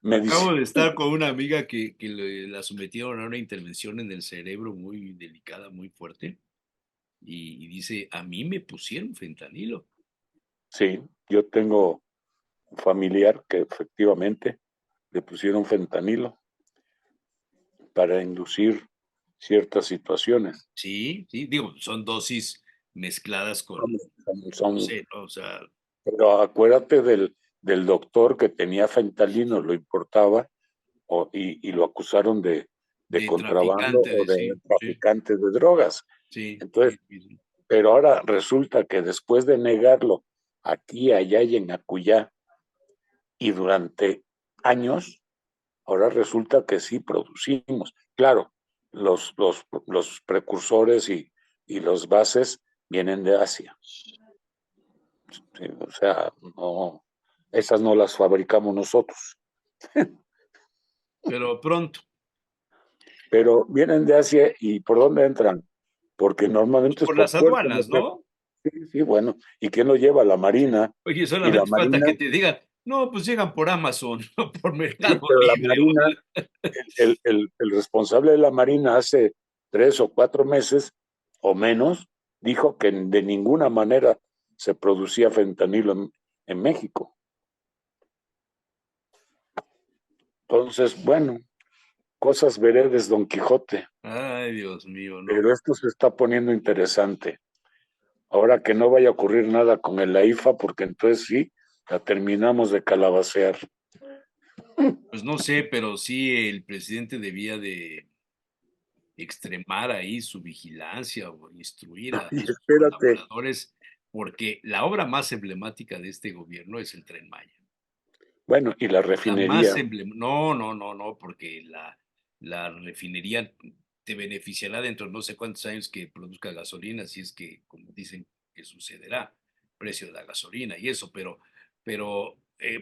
S4: medicina.
S2: de estar con una amiga que la sometieron a una intervención en el cerebro muy delicada, muy fuerte, y dice, a mí me pusieron fentanilo.
S4: Sí, yo tengo un familiar que efectivamente le pusieron fentanilo para inducir ciertas situaciones.
S2: Sí, sí, digo, son dosis mezcladas con, no
S4: Son,
S2: sé, ¿no? O sea,
S4: pero acuérdate del doctor que tenía fentanilo, lo importaba y lo acusaron de
S2: de
S4: contrabando
S2: traficante,
S4: o de
S2: sí, sí,
S4: traficante de drogas.
S2: sí,
S4: Entonces,
S2: sí, sí, sí.
S4: pero ahora resulta que después de negarlo aquí, allá y en Acuyá, y durante años, ahora resulta que sí producimos. Claro, los precursores y los bases vienen de Asia. Sí, o sea, no, esas no las fabricamos nosotros,
S2: Pero pronto,
S4: pero vienen de Asia. ¿Y por dónde entran? Porque
S2: pues
S4: normalmente es
S2: por las
S4: por puerto, ¿no?
S2: aduanas, ¿no?
S4: Sí, sí, bueno, ¿y quién lo lleva? La Marina.
S2: Oye,
S4: Y la
S2: solamente falta
S4: Marina,
S2: que te digan, no, pues llegan por Amazon, no por
S4: sí,
S2: Mercado
S4: pero la
S2: Libre.
S4: Marina, el responsable de la Marina hace 3 o 4 meses o menos dijo que de ninguna manera se producía fentanilo en México. Entonces, bueno, cosas veredes, Don Quijote,
S2: Ay, Dios mío, no.
S4: pero esto se está poniendo interesante. Ahora que no vaya a ocurrir nada con el AIFA, porque entonces sí, la terminamos de calabacear.
S2: Pues no sé, pero sí el presidente debía de extremar ahí su vigilancia o instruir a
S4: Y
S2: sus
S4: espérate,
S2: colaboradores, porque la obra más emblemática de este gobierno es el Tren Maya.
S4: bueno, y la
S2: La más
S4: refinería,
S2: emblemática, no, no, no, no, porque la refinería te beneficiará dentro de no sé cuántos años que produzca gasolina, si es que, como dicen que sucederá, precio de la gasolina y eso, pero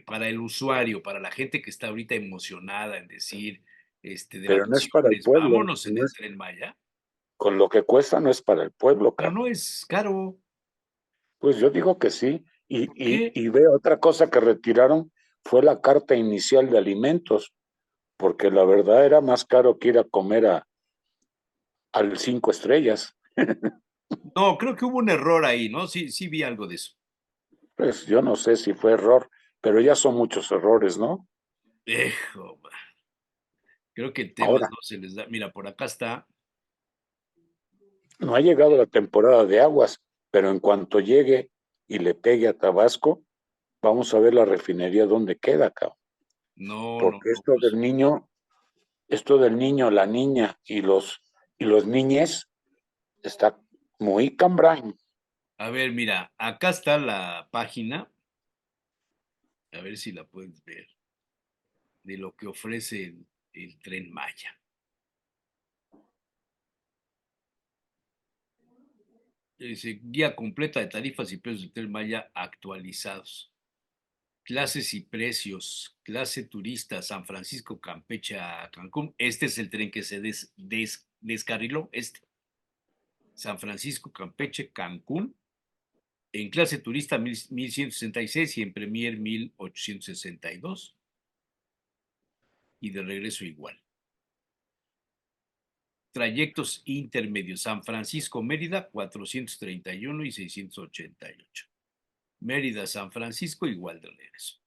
S2: para el usuario, para la gente que está ahorita emocionada en decir, de
S4: pero no es para el
S2: vacaciones,
S4: pueblo,
S2: vámonos en
S4: no
S2: el
S4: es,
S2: Tren Maya,
S4: con lo que cuesta no es para el pueblo,
S2: pero
S4: Carlos.
S2: no es caro.
S4: Pues yo digo que sí. Y,
S2: ¿Por
S4: y,
S2: qué?
S4: y ve, otra cosa que retiraron fue la carta inicial de alimentos, porque la verdad era más caro que ir a comer al 5 estrellas.
S2: No, creo que hubo un error ahí, ¿no? Sí, sí vi algo de eso.
S4: Pues yo no sé si fue error, pero ya son muchos errores, ¿no?
S2: Ejo, creo que temas
S4: Ahora,
S2: no se les da. Mira, por acá está.
S4: no ha llegado la temporada de aguas, pero en cuanto llegue y le pegue a Tabasco, vamos a ver la refinería dónde queda, cabrón.
S2: No, no,
S4: Porque
S2: no, pues.
S4: esto del niño, la niña y los niñes está muy cambray.
S2: A ver, mira, acá está la página, a ver si la puedes ver, de lo que ofrece el Tren Maya. Dice, guía completa de tarifas y precios del Tren Maya actualizados. Clases y precios. Clase turista, San Francisco, Campeche a Cancún. Este es el tren que se descarriló, San Francisco, Campeche, Cancún. En clase turista 1166 y en Premier 1862. Y de regreso igual. Trayectos intermedios: San Francisco, Mérida 431 y 688. Mérida, San Francisco igual de regreso.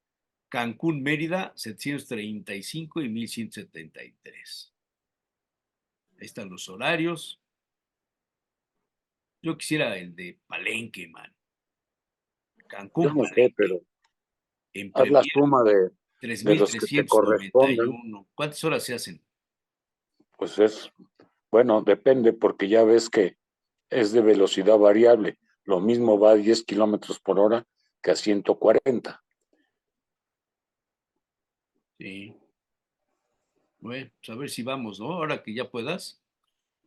S2: Cancún, Mérida 735 y 1173. Ahí están los horarios. Yo quisiera el de Palenque, man.
S4: Yo
S2: Cancún,
S4: no sé,
S2: Palenque.
S4: pero
S2: En
S4: haz la
S2: Premier
S4: suma de los que te corresponden,
S2: 3391. ¿Cuántas horas se hacen?
S4: pues bueno, depende, porque ya ves que es de velocidad variable. Lo mismo va a 10 kilómetros por hora que a 140.
S2: Sí. Bueno, pues a ver si vamos, ¿no? Ahora que ya puedas,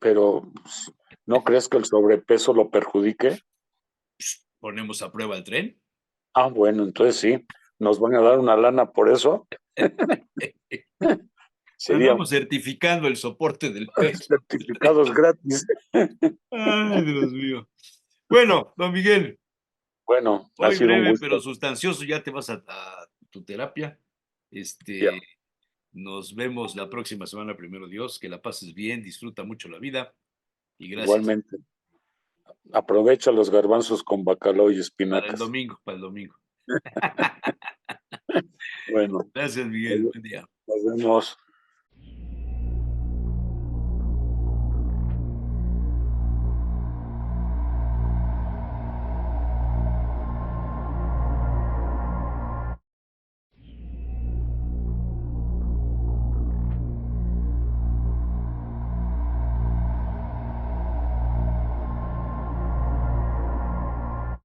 S4: Pero pues, ¿no crees que el sobrepeso lo perjudique?
S2: ponemos a prueba el tren.
S4: Ah, bueno, entonces sí, nos van a dar una lana por eso. Serían
S2: Andamos certificando el soporte del peso.
S4: certificados gratis.
S2: Ay, Dios mío. Bueno, don Miguel,
S4: Bueno, ha
S2: hoy
S4: sido un
S2: breve pero
S4: gusto.
S2: sustancioso, ya te vas a tu terapia.
S4: Ya,
S2: Este, nos vemos la próxima semana, primero Dios, que la pases bien, disfruta mucho la vida y gracias.
S4: igualmente. Aprovecha los garbanzos con bacalao y
S2: Para el
S4: espinacas.
S2: domingo, para el domingo.
S4: Bueno,
S2: Gracias, Miguel. Buen día.
S4: nos vemos.